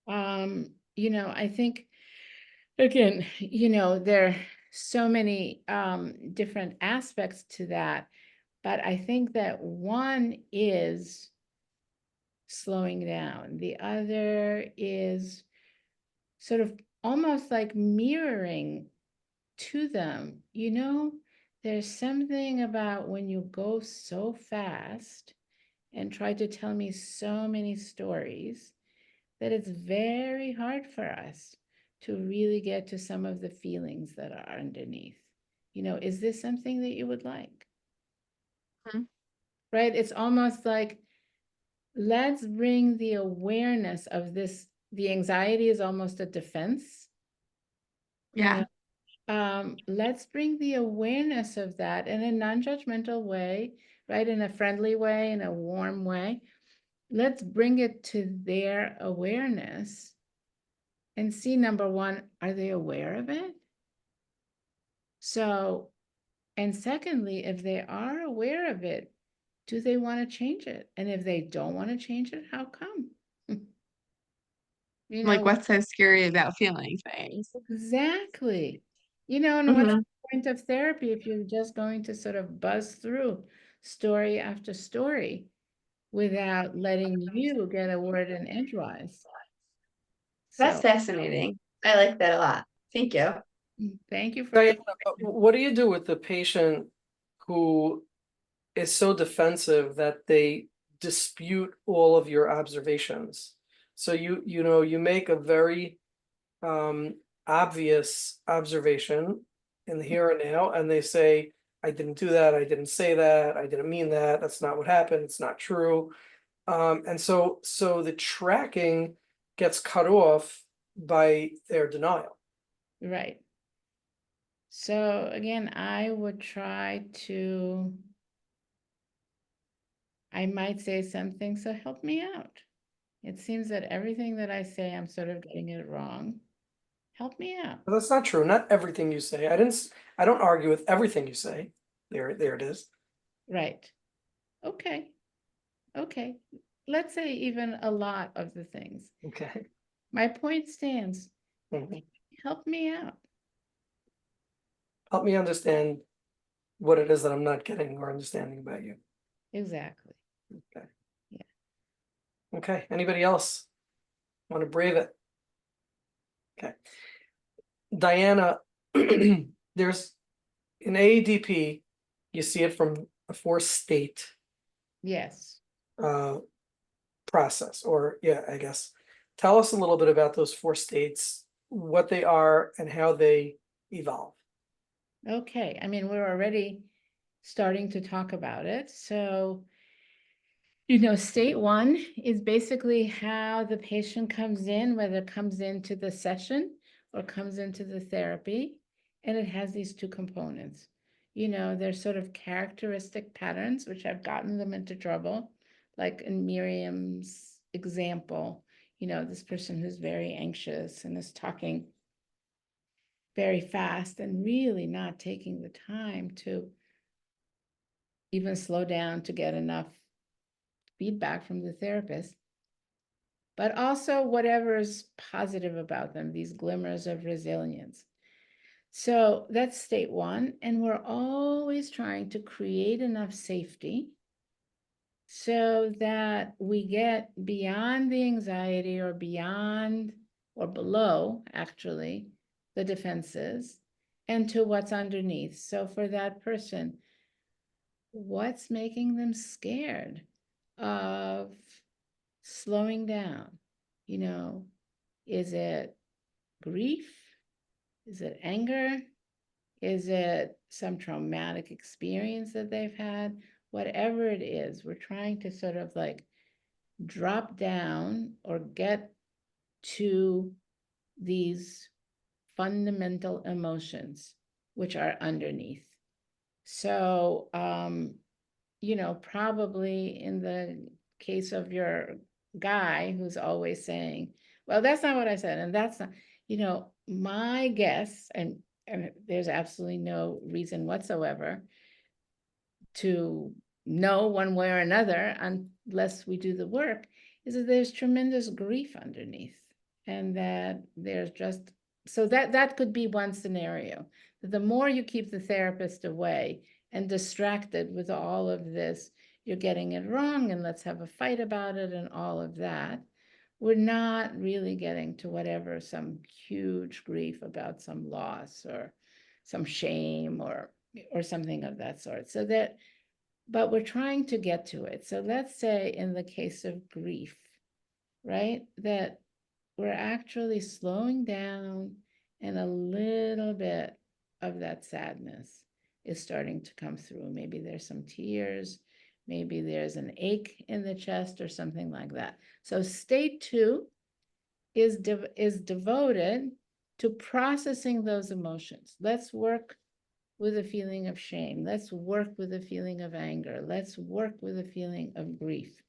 I think again, there are so many different aspects to that, but I think that one is slowing down. The other is sort of almost like mirroring to them. There's something about when you go so fast and try to tell me so many stories that it's very hard for us to really get to some of the feelings that are underneath. You know, is this something that you would like? Mhm. Right? It's almost like, let's bring the awareness of this. The anxiety is almost a defense. Yeah. Let's bring the awareness of that in a non-judgmental way, right? In a friendly way, in a warm way. Let's bring it to their awareness and see, number one, are they aware of it? So, and secondly, if they are aware of it, do they want to change it? And if they don't want to change it, how come? You Like, know, what's so scary about feeling things? exactly. You know, and what's Mhm. the point of therapy if you're just going to sort of buzz through story after story without letting you get a word in edgewise? That's So, fascinating. I like that a lot. Thank you. thank you for Diana, asking. what do you do with the patient who is so defensive that they dispute all of your observations? So you know, you make a very obvious observation in the here and now, and they say, I didn't do that, I didn't say that, I didn't mean that, that's not what happened, it's not true. And so the tracking gets cut off by their denial. Right. So again, I would try to, I might say something, so help me out. It seems that everything that I say, I'm sort of getting it wrong. Help me out. But that's not true. Not everything you say. I don't argue with everything you say. There it is. Right. Okay. Okay. Let's say even a lot of the things. Okay. My point stands. Mhm. Help me out. Help me understand what it is that I'm not getting or understanding about you. Exactly. Okay. Yeah. Okay. Anybody else want to brave it? Okay. Diana, there's in AEDP, you see it from a four-state Yes. uh, process, or yeah, I guess. Tell us a little bit about those four states, what they are, and how they evolve. Okay. I mean, we're already starting to talk about it. So, you know, state one is basically how the patient comes in, whether it comes into the session or comes into the therapy. And it has these two components. You know, there's sort of characteristic patterns, which have gotten them into trouble. Like in Miriam's example, you know, this person who's very anxious and is talking very fast and really not taking the time to even slow down to get enough feedback from the therapist, but also whatever is positive about them, these glimmers of resilience. So that's state one. And we're always trying to create enough safety so that we get beyond the anxiety or beyond or below, actually, the defenses and to what's underneath. So for that person, what's making them scared of slowing down? You know, is it grief? Is it anger? Is it some traumatic experience that they've had? Whatever it is, we're trying to sort of like drop down or get to these fundamental emotions which are underneath. So, you know, probably in the case of your guy who's always saying, well, that's not what I said, and that's not, you know, my guess, and there's absolutely no reason whatsoever to know one way or another unless we do the work, is that there's tremendous grief underneath, and that there's just, so that could be one scenario. The more you keep the therapist away and distracted with all of this, you're getting it wrong and let's have a fight about it and all of that, we're not really getting to whatever, some huge grief about some loss or some shame or something of that sort. So that, but we're trying to get to it. So let's say in the case of grief, right, that we're actually slowing down, and a little bit of that sadness is starting to come through. Maybe there's some tears, maybe there's an ache in the chest or something like that. So state 2 is devoted to processing those emotions. Let's work with a feeling of shame. Let's work with a feeling of anger. Let's work with a feeling of grief.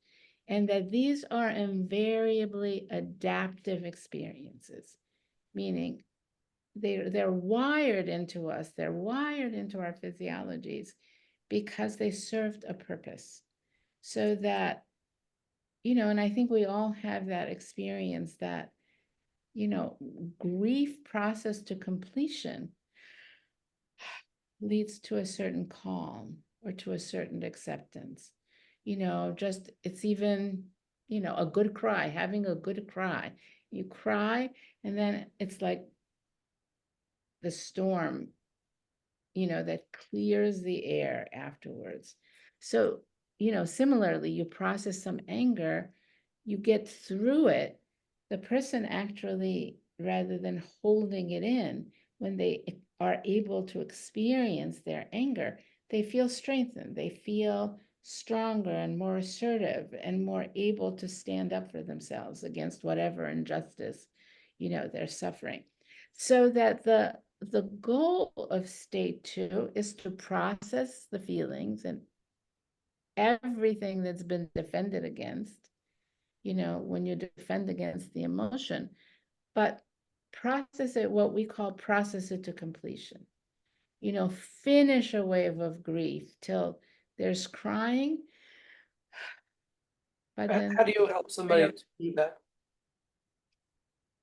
And that these are invariably adaptive experiences, meaning they're wired into us, they're wired into our physiologies because they served a purpose. So that, and I think we all have that experience that, grief process to completion leads to a certain calm or to a certain acceptance. Just it's even, a good cry, having a good cry. You cry, and then it's like the storm, that clears the air afterwards. So, similarly, you process some anger, you get through it. The person actually, rather than holding it in, when they are able to experience their anger, they feel strengthened, they feel stronger and more assertive and more able to stand up for themselves against whatever injustice, they're suffering. So that the goal of state 2 is to process the feelings and everything that's been defended against, when you defend against the emotion, but process it, what we call process it to completion. Finish a wave of grief till there's crying, but then How do you help somebody to do that?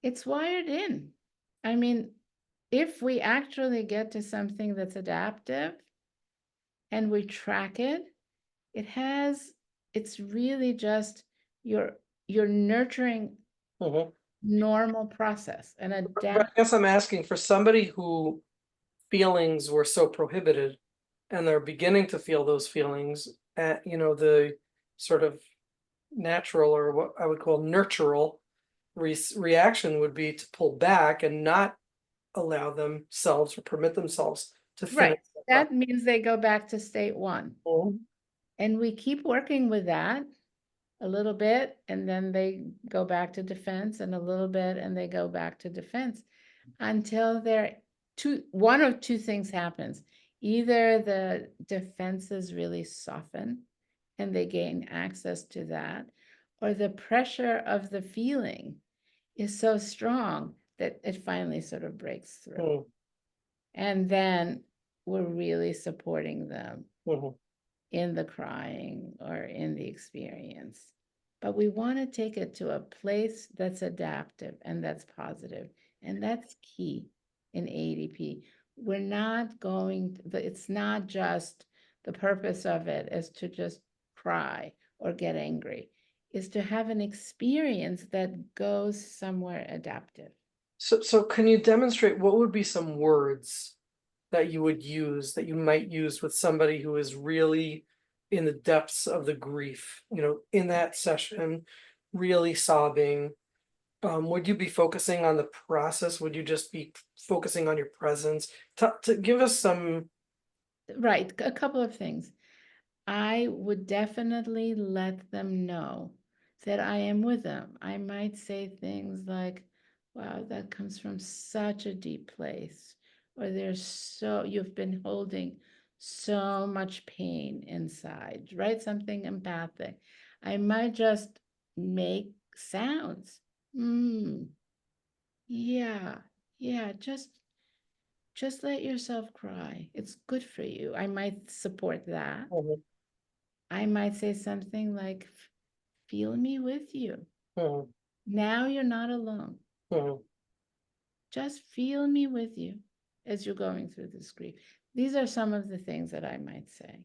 it's wired in. I mean, if we actually get to something that's adaptive and we track it, it's really just you're nurturing Mhm. normal process and But I adapt. guess I'm asking for somebody who feelings were so prohibited and they're beginning to feel those feelings at, the sort of natural, or what I would call nurtural reaction would be to pull back and not allow themselves or permit themselves to finish Right. that That means they go back to state 1. process. And we keep working with that a little bit, and then they go back to defense, and a little bit, and they go back to defense until one of two things happens. Either the defenses really soften and they gain access to that, or the pressure of the feeling is so strong that it finally sort of breaks through. Mhm. And then we're really supporting them Mhm. in the crying or in the experience. But we want to take it to a place that's adaptive and that's positive. And that's key in AEDP. We're not going, it's not just the purpose of it is to just cry or get angry, is to have an experience that goes somewhere adaptive. So can you demonstrate what would be some words that you would use, that you might use with somebody who is really in the depths of the grief, in that session, really sobbing? Would you be focusing on the process? Would you just be focusing on your presence? To give us some. Right, a couple of things. I would definitely let them know that I am with them. I might say things like, wow, that comes from such a deep place, or you've been holding so much pain inside, right? Something empathic. I might just make sounds. Yeah, yeah, just let yourself cry. It's good for you. I might support that. Mhm. I might say something like, feel me with you. Mhm. Now you're not alone. Mhm. Just feel me with you as you're going through this grief. These are some of the things that I might say.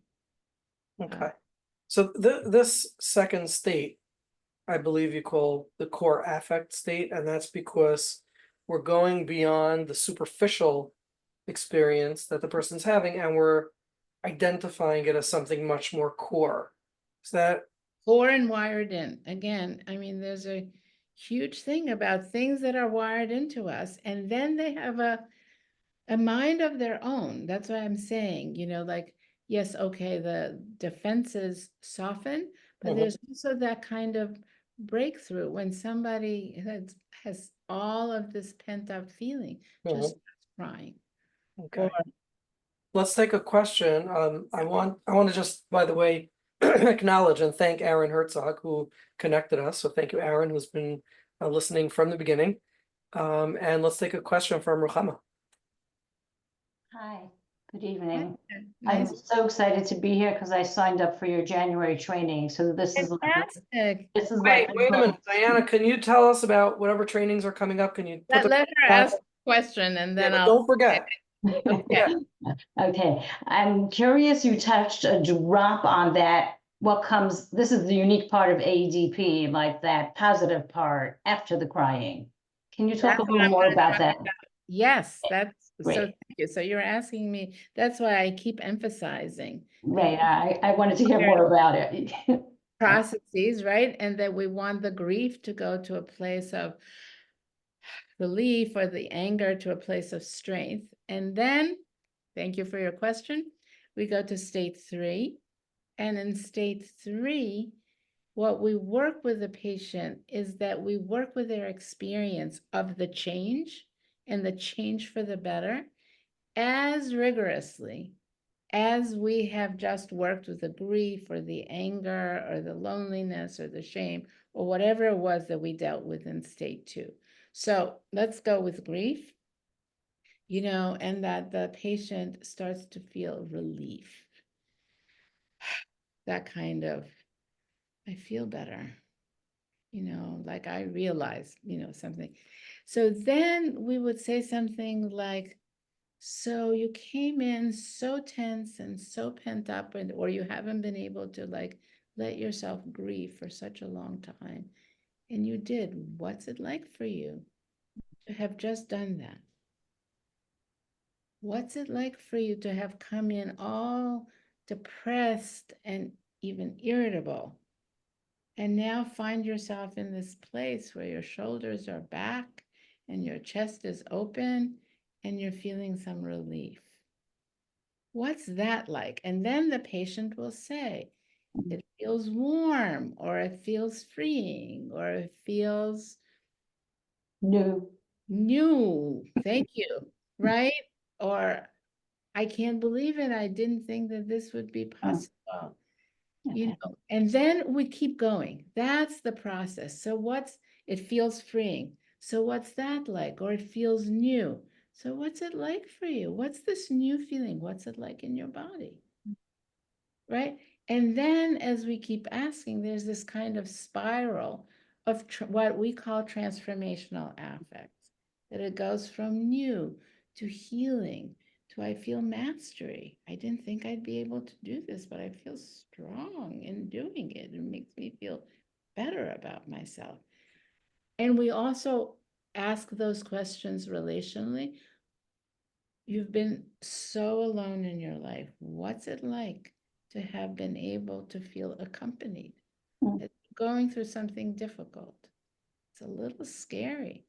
Okay. So this second state, I believe you call the core affect state, and that's because we're going beyond the superficial experience that the person's having, and we're identifying it as something much more core. Is that? Core and wired in. Again, I mean, there's a huge thing about things that are wired into us. And then they have a mind of their own. That's why I'm saying, like, yes, okay, the defenses soften, but Mhm. there's also that kind of breakthrough when somebody has all of this pent up feeling, just crying. Or Okay. Let's take a question. I want to just, by the way, acknowledge and thank Aaron Herzog who connected us. So thank you, Aaron, who's been listening from the beginning. And let's take a question from Ruchama. Hi, good evening. nice, I'm so excited to be here because I signed up for your January training. So this is fantastic. Wait a minute, Diana, can you tell us about whatever trainings are coming up? Can you put Let them? her ask a question and Yeah, then but I'll. don't forget. Okay. Okay, I'm curious, you touched a drop on that. What comes, this is the unique part of AEDP, like that positive part after the crying. Can you talk a That's what little I'm more gonna about talk that? Yes, that's so Great. thank you. So you're asking me, that's why I keep emphasizing the Right, I wanted to hear more about it. processes, right? And that we want the grief to go to a place of relief or the anger to a place of strength. And then, thank you for your question, we go to state 3. And in state 3, what we work with the patient is that we work with their experience of the change and the change for the better as rigorously as we have just worked with the grief or the anger or the loneliness or the shame or whatever it was that we dealt with in state 2. So let's go with grief, and that the patient starts to feel relief. That kind of, I feel better, like I realized, something. So then we would say something like, so you came in so tense and so pent up, or you haven't been able to like let yourself grieve for such a long time. And you did. What's it like for you to have just done that? What's it like for you to have come in all depressed and even irritable? And now find yourself in this place where your shoulders are back and your chest is open and you're feeling some relief. What's that like? And then the patient will say, it feels warm, or it feels freeing, or it feels New. new. Thank you. Right? Or I can't believe it. I didn't think that this would be possible. Okay. And then we keep going. That's the process. So it feels freeing. So what's that like? Or it feels new. So what's it like for you? What's this new feeling? What's it like in your body? Right? And then as we keep asking, there's this kind of spiral of what we call transformational affects, that it goes from new to healing to I feel mastery. I didn't think I'd be able to do this, but I feel strong in doing it. It makes me feel better about myself. And we also ask those questions relationally. You've been so alone in your life. What's it like to have been able to feel accompanied? It's going through something difficult. It's a little scary,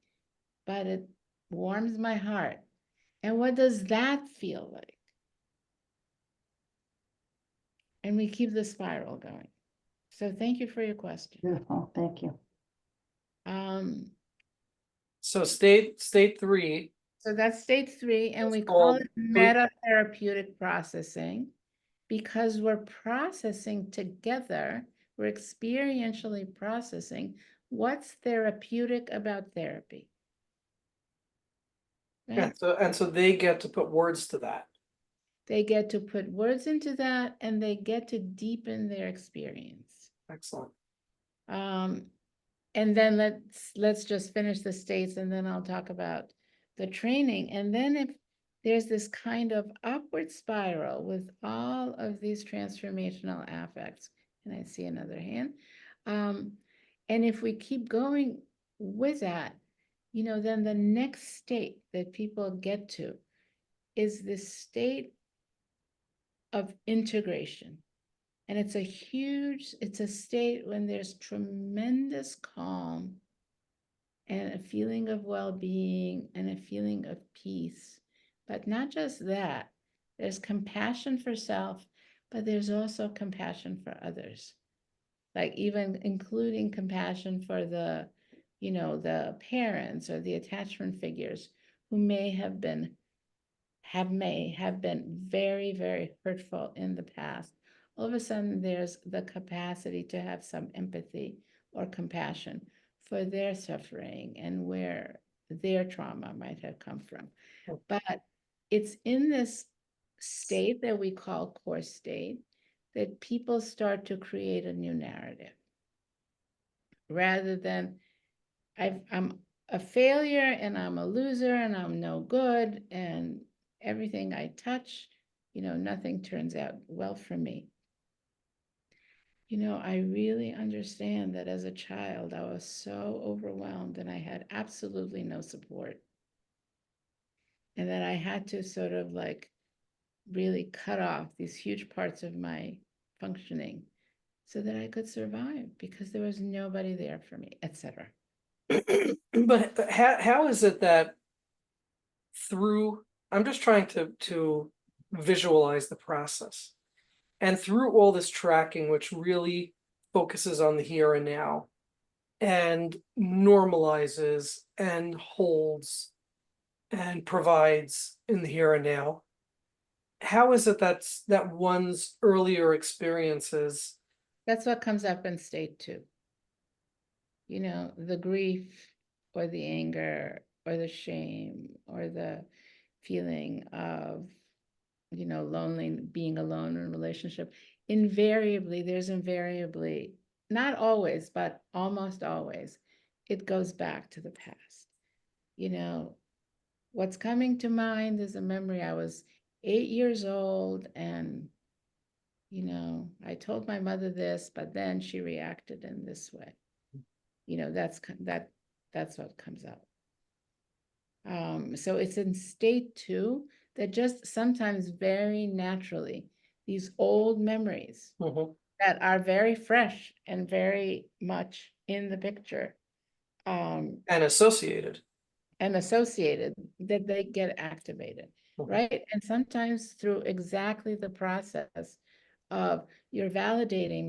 but it warms my heart. And what does that feel like? And we keep the spiral going. So thank you for your question. Beautiful, thank you. So state 3. So that's state 3, and we It's call called it meta-therapeutic processing because we're processing together, we're experientially processing what's therapeutic about therapy. Right? And so they get to put words to that. They get to put words into that and they get to deepen their experience. Excellent. And then let's just finish the states and then I'll talk about the training. And then if there's this kind of upward spiral with all of these transformational affects, and I see another hand, and if we keep going with that, then the next state that people get to is this state of integration. And it's a state when there's tremendous calm and a feeling of well-being and a feeling of peace. But not just that, there's compassion for self, but there's also compassion for others. Like even including compassion for the, the parents or the attachment figures who may have been very, very hurtful in the past. All of a sudden, there's the capacity to have some empathy or compassion for their suffering and where their trauma might have come from. But it's in this state that we call core state that people start to create a new narrative rather than I'm a failure and I'm a loser and I'm no good and everything I touch, nothing turns out well for me. I really understand that as a child, I was so overwhelmed and I had absolutely no support. And that I had to sort of like really cut off these huge parts of my functioning so that I could survive because there was nobody there for me, etc. But how is it that through, I'm just trying to visualize the process, and through all this tracking, which really focuses on the here and now and normalizes and holds and provides in the here and now, how is it that one's earlier experiences? That's what comes up in state 2. The grief or the anger or the shame or the feeling of, lonely, being alone in a relationship. There's invariably, not always, but almost always, it goes back to the past. What's coming to mind is a memory. I was 8 years old and I told my mother this, but then she reacted in this way. That's what comes up. So it's in state 2 that just sometimes very naturally, these old memories that are very fresh and very much in the picture, And associated. that they get activated, right? And sometimes through exactly the process of you're validating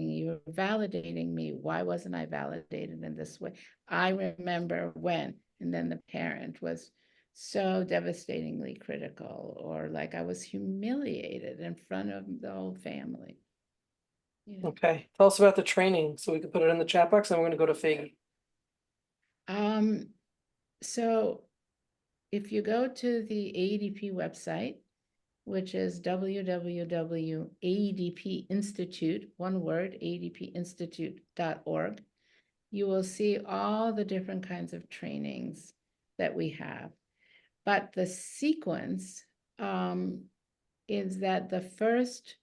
me. Why wasn't I validated in this way? I remember when, and then the parent was so devastatingly critical, or like I was humiliated in front of the whole family. Okay, tell us about the training so we can put it in the chat box, and we're going to go to Faggy. So if you go to the AEDP website, which is www.aedpinstitute, one word, aedpinstitute.org, you will see all the different kinds of trainings that we have. But the sequence is that the first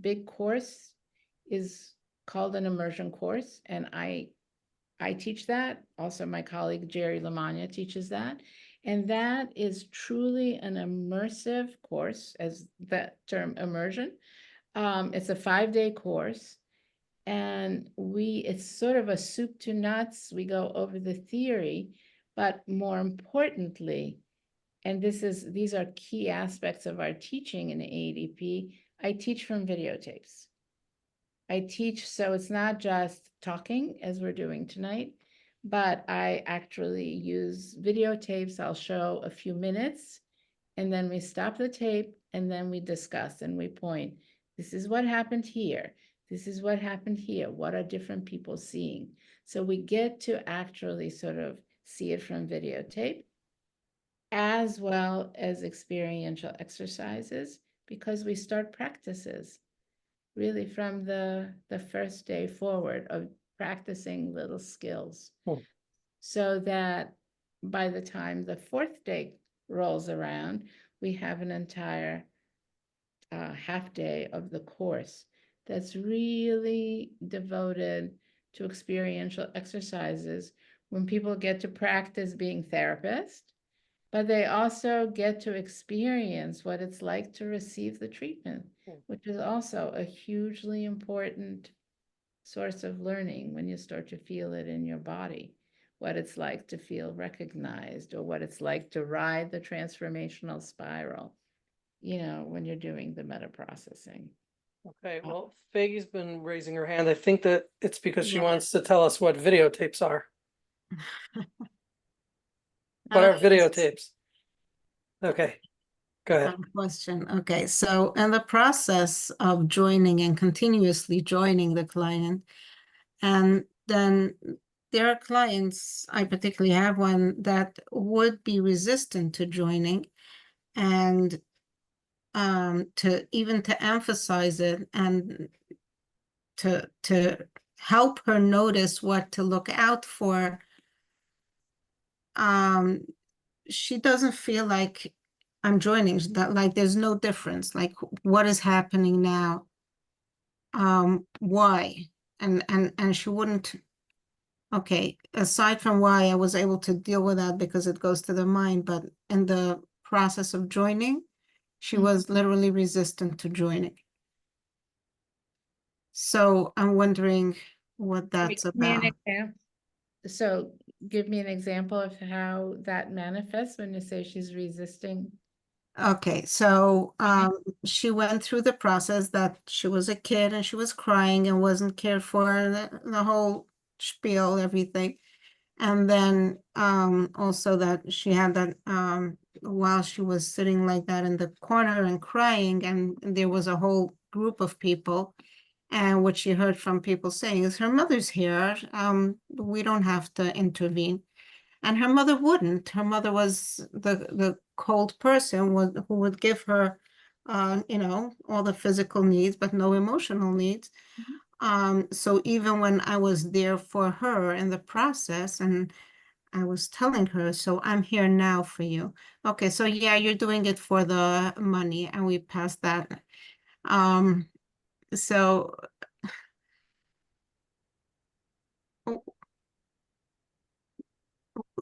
big course is called an immersion course, and I teach that. Also, my colleague Jerry Lamagna teaches that. And that is truly an immersive course, as that term immersion. It's a 5-day course. And it's sort of a soup to nuts. We go over the theory, but more importantly, and these are key aspects of our teaching in AEDP, I teach from videotapes. I teach, so it's not just talking as we're doing tonight, but I actually use videotapes. I'll show a few minutes and then we stop the tape and then we discuss and we point. This is what happened here. This is what happened here. What are different people seeing? So we get to actually sort of see it from videotape as well as experiential exercises, because we start practices really from the first day forward of practicing little skills, so that by the time the 4th day rolls around, we have an entire half day of the course that's really devoted to experiential exercises when people get to practice being therapists, but they also get to experience what it's like to receive the treatment, which is also a hugely important source of learning when you start to feel it in your body. what it's like to feel recognized, or what it's like to ride the transformational spiral, when you're doing the meta processing. Okay, well, Faggy's been raising her hand. I think that it's because she Yeah. wants to tell us what videotapes are. What are videotapes? Okay, go ahead. Question. Okay, so in the process of joining and continuously joining the client, and then there are clients, I particularly have one that would be resistant to joining, and to emphasize it and to help her notice what to look out for. She doesn't feel like I'm joining, that like there's no difference, like what is happening now? Why? And she wouldn't. Okay, aside from why, I was able to deal with that because it goes to the mind, but in the process of joining, she was literally resistant to joining. So I'm wondering what that's Give me an about. example. So give me an example of how that manifests when you say she's resisting. Okay, so she went through the process that she was a kid and she was crying and wasn't cared for, and the whole spiel, everything. And then also that she had that while she was sitting like that in the corner and crying, and there was a whole group of people, and what she heard from people saying is her mother's here, we don't have to intervene. And her mother wouldn't. Her mother was the cold person who would give her, all the physical needs, but no emotional needs. So even when I was there for her in the process, and I was telling her, so I'm here now for you. Okay, so yeah, you're doing it for the money, and we passed that. So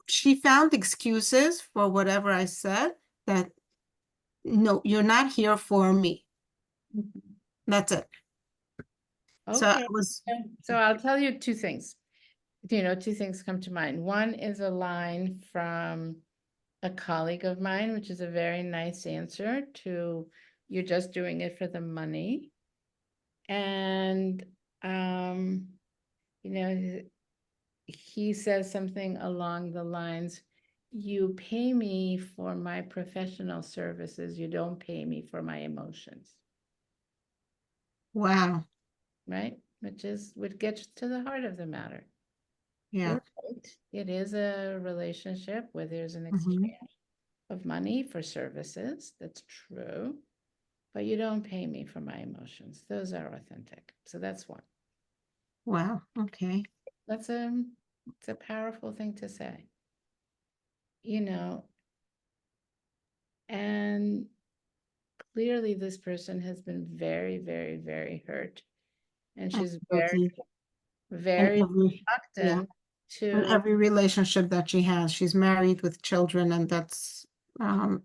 she found excuses for whatever I said, that no, you're not here for me. That's it. So I Okay, was, so I'll tell you two things. Two things come to mind. One is a line from a colleague of mine, which is a very nice answer to, you're just doing it for the money. And, he says something along the lines, you pay me for my professional services, you don't pay me for my emotions, wow, right? Which gets to the heart of the matter. yeah. You're right. It is a relationship where there's an Mhm. exchange of money for services. That's true. But you don't pay me for my emotions. Those are authentic. So that's one. Wow, okay. It's a powerful thing to say. And clearly this person has been very, very, very hurt. And she's very, Absolutely. In very every, yeah, reluctant in to, every relationship that she has, she's married with children, and that's none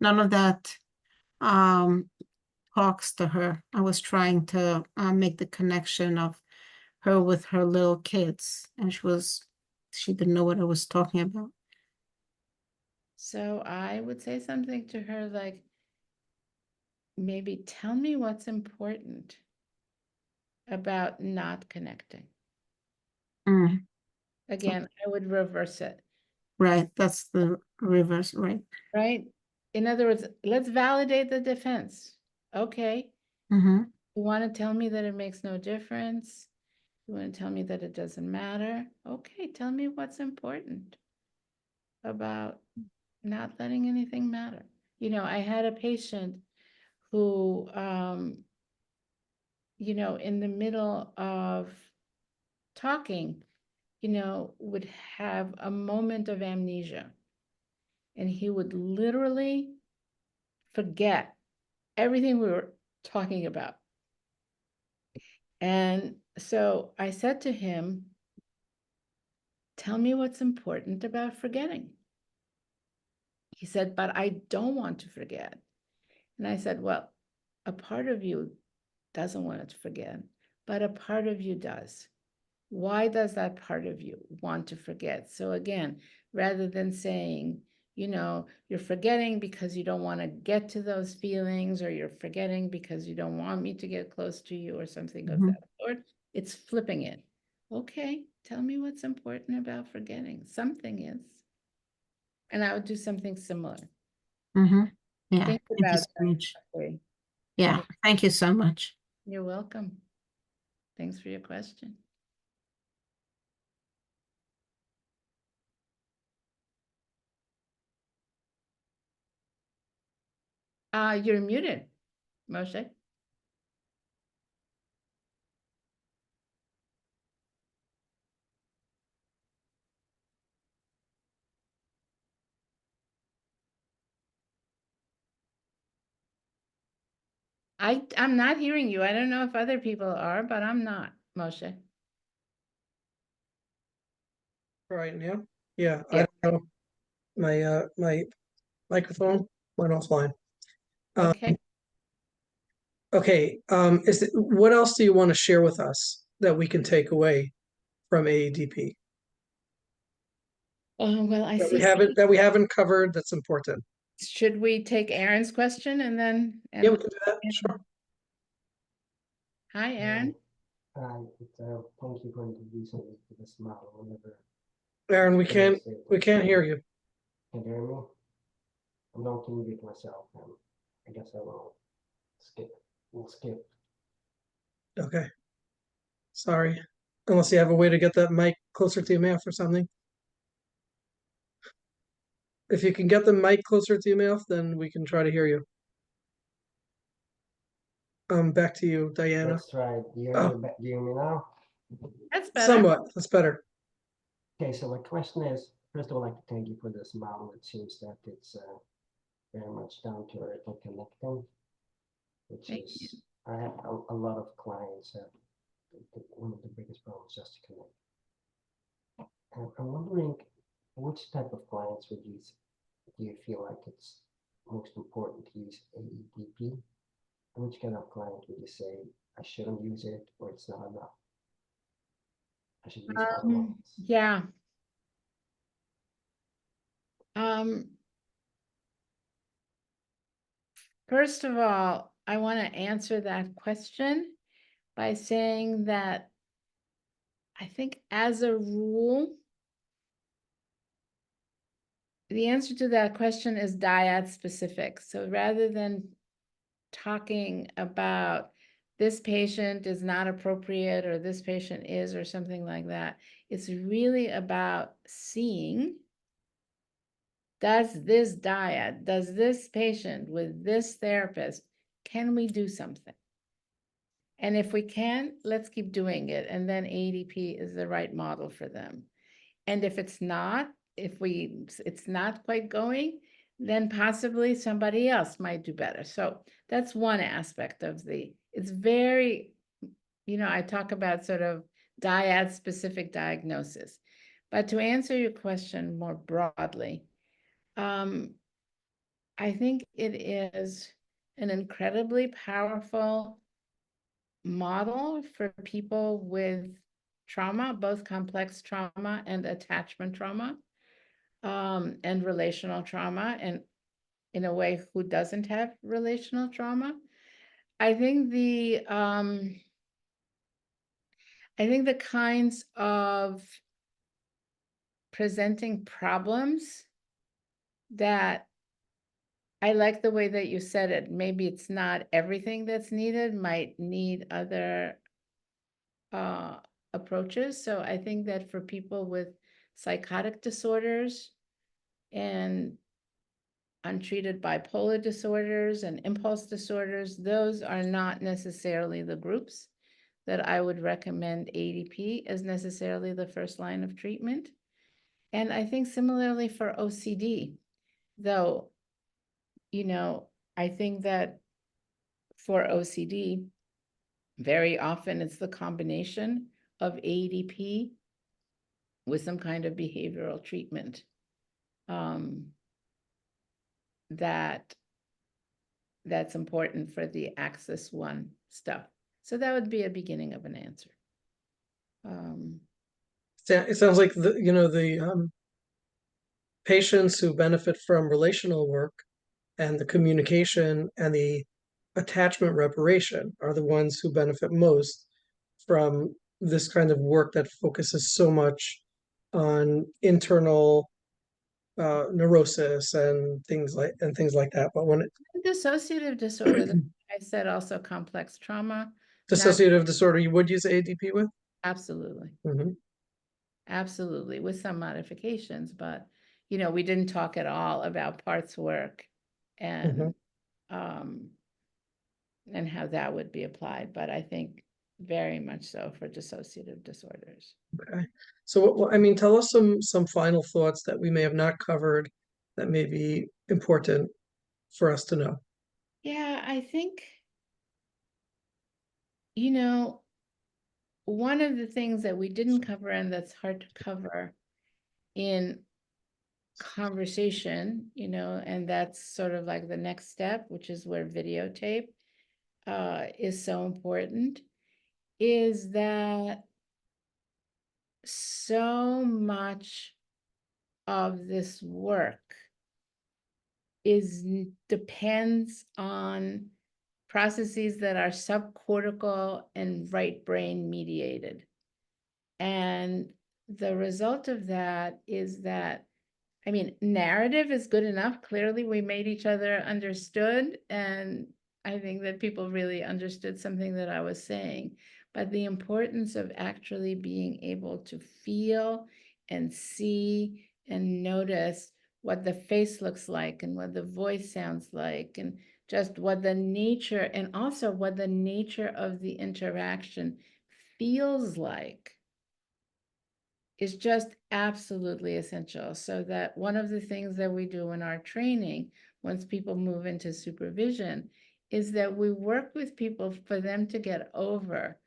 of that talks to her. I was trying to make the connection of her with her little kids, and she didn't know what I was talking about. so I would say something to her like, maybe tell me what's important about not connecting. Mm, Again, I would reverse it, right, that's the reverse, right? right? In other words, let's validate the defense. Okay, Mm-hmm. you want to tell me that it makes no difference? You want to tell me that it doesn't matter? Okay, tell me what's important about not letting anything matter. I had a patient who, in the middle of talking, would have a moment of amnesia. And he would literally forget everything we were talking about. And so I said to him, tell me what's important about forgetting. He said, but I don't want to forget. And I said, well, a part of you doesn't want to forget, but a part of you does. Why does that part of you want to forget? So again, rather than saying, you know, you're forgetting because you don't want to get to those feelings, or you're forgetting because you don't want me to get close to you, or something of Mhm. that sort, it's flipping it. Okay, tell me what's important about forgetting. Something is. And I would do something similar. Mhm. Yeah, Think thank you about so that. much. Okay. Yeah, thank you so much. You're welcome. Thanks for your question. You're muted, Moshe. I'm not hearing you. I don't know if other people are, but I'm not, Moshe. Right now, yeah, I Yeah. don't know. My microphone went offline. Okay. Okay, what else do you want to share with us that we can take away from AEDP Well, I that we see. haven't covered that's important? Should we take Aaron's question and then? Yeah, we can do that. Sure. Hi, Aaron. Hi, thank you for introducing me to this model. Whenever Aaron, we can't hear you. can you hear me? I'm not to mute myself, and I guess I will skip. We'll skip. Okay. Sorry. Unless you have a way to get that mic closer to your mouth or something. If you can get the mic closer to your mouth, then we can try to hear you. Back to you, Diana. Let's try. Do you hear Oh. me? Do you hear me now? That's better. Somewhat. That's better. Okay. So my question is, first of all, I'd like to thank you for this model. It seems that it's very much down to earth and connecting, which Thank is I have a lot of clients that one of the biggest problems is just to connect. And I'm wondering, which type of clients do you feel like it's most important to use AEDP? And which kind of client would you say I shouldn't use it, or it's not enough? I should use other ones. Yeah. First of all, I want to answer that question by saying that I think as a rule, the answer to that question is dyad specific. So rather than talking about this patient is not appropriate or this patient is or something like that, it's really about seeing, does this dyad, does this patient with this therapist, can we do something? And if we can, let's keep doing it. And then AEDP is the right model for them. And if it's not, it's not quite going, then possibly somebody else might do better. So that's one aspect of it's very, I talk about sort of dyad specific diagnosis. But to answer your question more broadly, I think it is an incredibly powerful model for people with trauma, both complex trauma and attachment trauma, and relational trauma, and in a way, who doesn't have relational trauma? I think the kinds of presenting problems that I like the way that you said it. Maybe it's not everything that's needed, might need other approaches. So I think that for people with psychotic disorders and untreated bipolar disorders and impulse disorders, those are not necessarily the groups that I would recommend AEDP as necessarily the first line of treatment. And I think similarly for OCD, though, I think that for OCD, very often it's the combination of AEDP with some kind of behavioral treatment that's important for the Axis 1 stuff. So that would be a beginning of an answer. It sounds like the patients who benefit from relational work and the communication and the attachment reparation are the ones who benefit most from this kind of work that focuses so much on internal neurosis and things like that. But when Dissociative disorder, that I said also complex trauma, not dissociative disorder, you would use ADP with? absolutely, Mhm. absolutely, with some modifications, but we didn't talk at all about parts work and um and how that would be applied, but I think very much so for dissociative disorders. Okay. So I mean, tell us some final thoughts that we may have not covered that may be important for us to know. Yeah, I think, one of the things that we didn't cover and that's hard to cover in conversation, and that's sort of like the next step, which is where videotape is so important, is that so much of this work depends on processes that are subcortical and right brain mediated. And the result of that is that, I mean, narrative is good enough. Clearly, we made each other understood, and I think that people really understood something that I was saying. But the importance of actually being able to feel and see and notice what the face looks like and what the voice sounds like, and just what the nature, and also what the nature of the interaction feels like, is just absolutely essential. So that one of the things that we do in our training, once people move into supervision, is that we work with people for them to get over,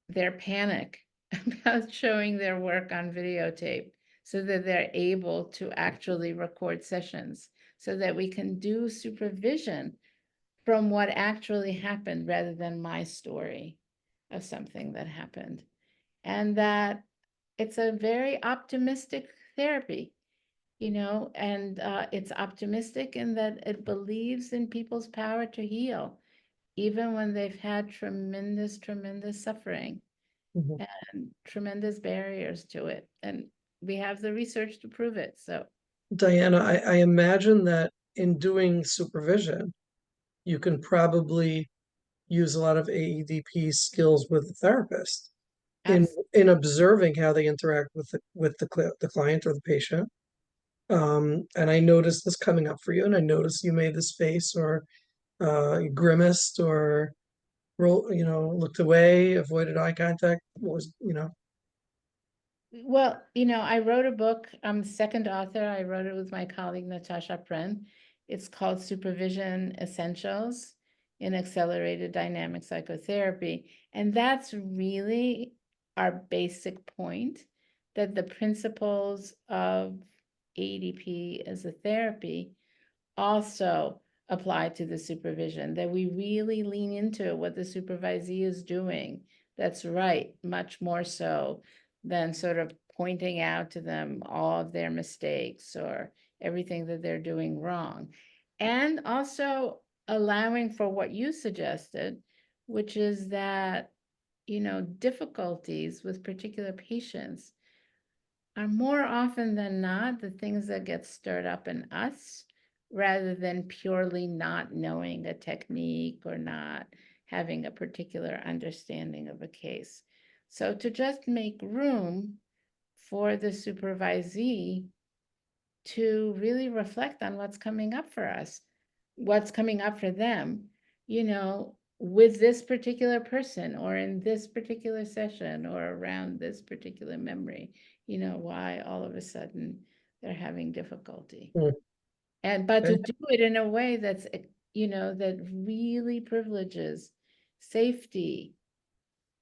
their panic about showing their work on videotape, so that they're able to actually record sessions, so that we can do supervision from what actually happened rather than my story of something that happened. And that it's a very optimistic therapy, and it's optimistic in that it believes in people's power to heal, even when they've had tremendous, tremendous suffering Mhm. and tremendous barriers to it. And we have the research to prove it. So, Diana, I imagine that in doing supervision, you can probably use a lot of AEDP skills with the therapist in observing how they interact with the client or the patient. And I noticed this coming up for you, and I noticed you made this face or you grimaced or looked away, avoided eye contact. What was, well, I wrote a book. I'm the second author. I wrote it with my colleague, Natasha Pren. It's called Supervision Essentials in Accelerated Dynamic Psychotherapy. And that's really our basic point, that the principles of ADP as a therapy also apply to the supervision, that we really lean into what the supervisee is doing. That's right, much more so than sort of pointing out to them all of their mistakes or everything that they're doing wrong. And also allowing for what you suggested, which is that, difficulties with particular patients are more often than not the things that get stirred up in us, rather than purely not knowing a technique or not having a particular understanding of a case. So to just make room for the supervisee to really reflect on what's coming up for us, what's coming up for them, with this particular person or in this particular session or around this particular memory, why all of a sudden they're having difficulty. Mm. But to Okay. do it in a way that's, that really privileges safety,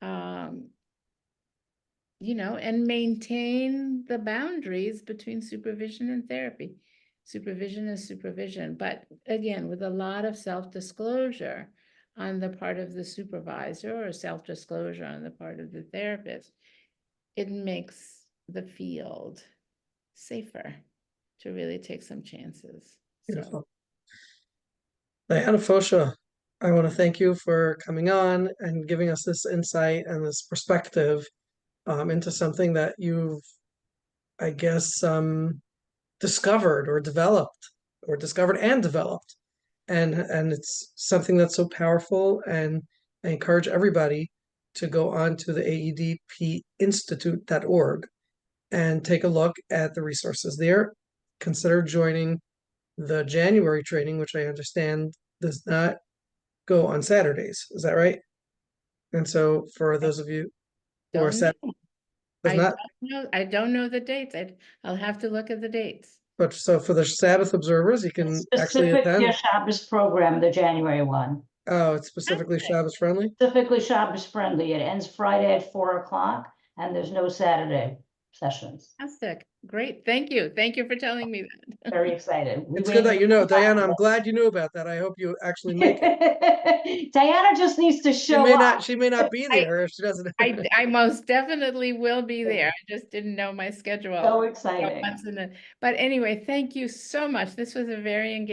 and maintain the boundaries between supervision and therapy. Supervision is supervision, but again, with a lot of self-disclosure on the part of the supervisor or self-disclosure on the part of the therapist, it makes the field safer to really take some chances. So, Beautiful. Diana Fosha, I want to thank you for coming on and giving us this insight and this perspective into something that you've, I guess, discovered or developed, or discovered and developed. And it's something that's so powerful, and I encourage everybody to go on to the aedpinstitute.org and take a look at the resources there. Consider joining the January training, which I understand does not go on Saturdays. Is that right? And so for those of you who are don't set, know. does not, I don't know the dates. I'll have to look at the dates. but so for the Sabbath observers, you can actually Specific attend. your Shabbos program, the January one. Oh, it's specifically Okay. Shabbos friendly? Specifically Shabbos friendly. It ends Friday at 4 o'clock and there's no Saturday sessions. Fantastic. Great. Thank you. Thank you for telling me that. Very excited. We It's good that waited you know, a long Diana. I'm time. glad you knew about that. I hope you actually make it. Diana just needs to She show may up. not, she may not be there if she doesn't. I most definitely will be there. I just didn't know my schedule. So exciting. But anyway, thank you so much. This was a very engaging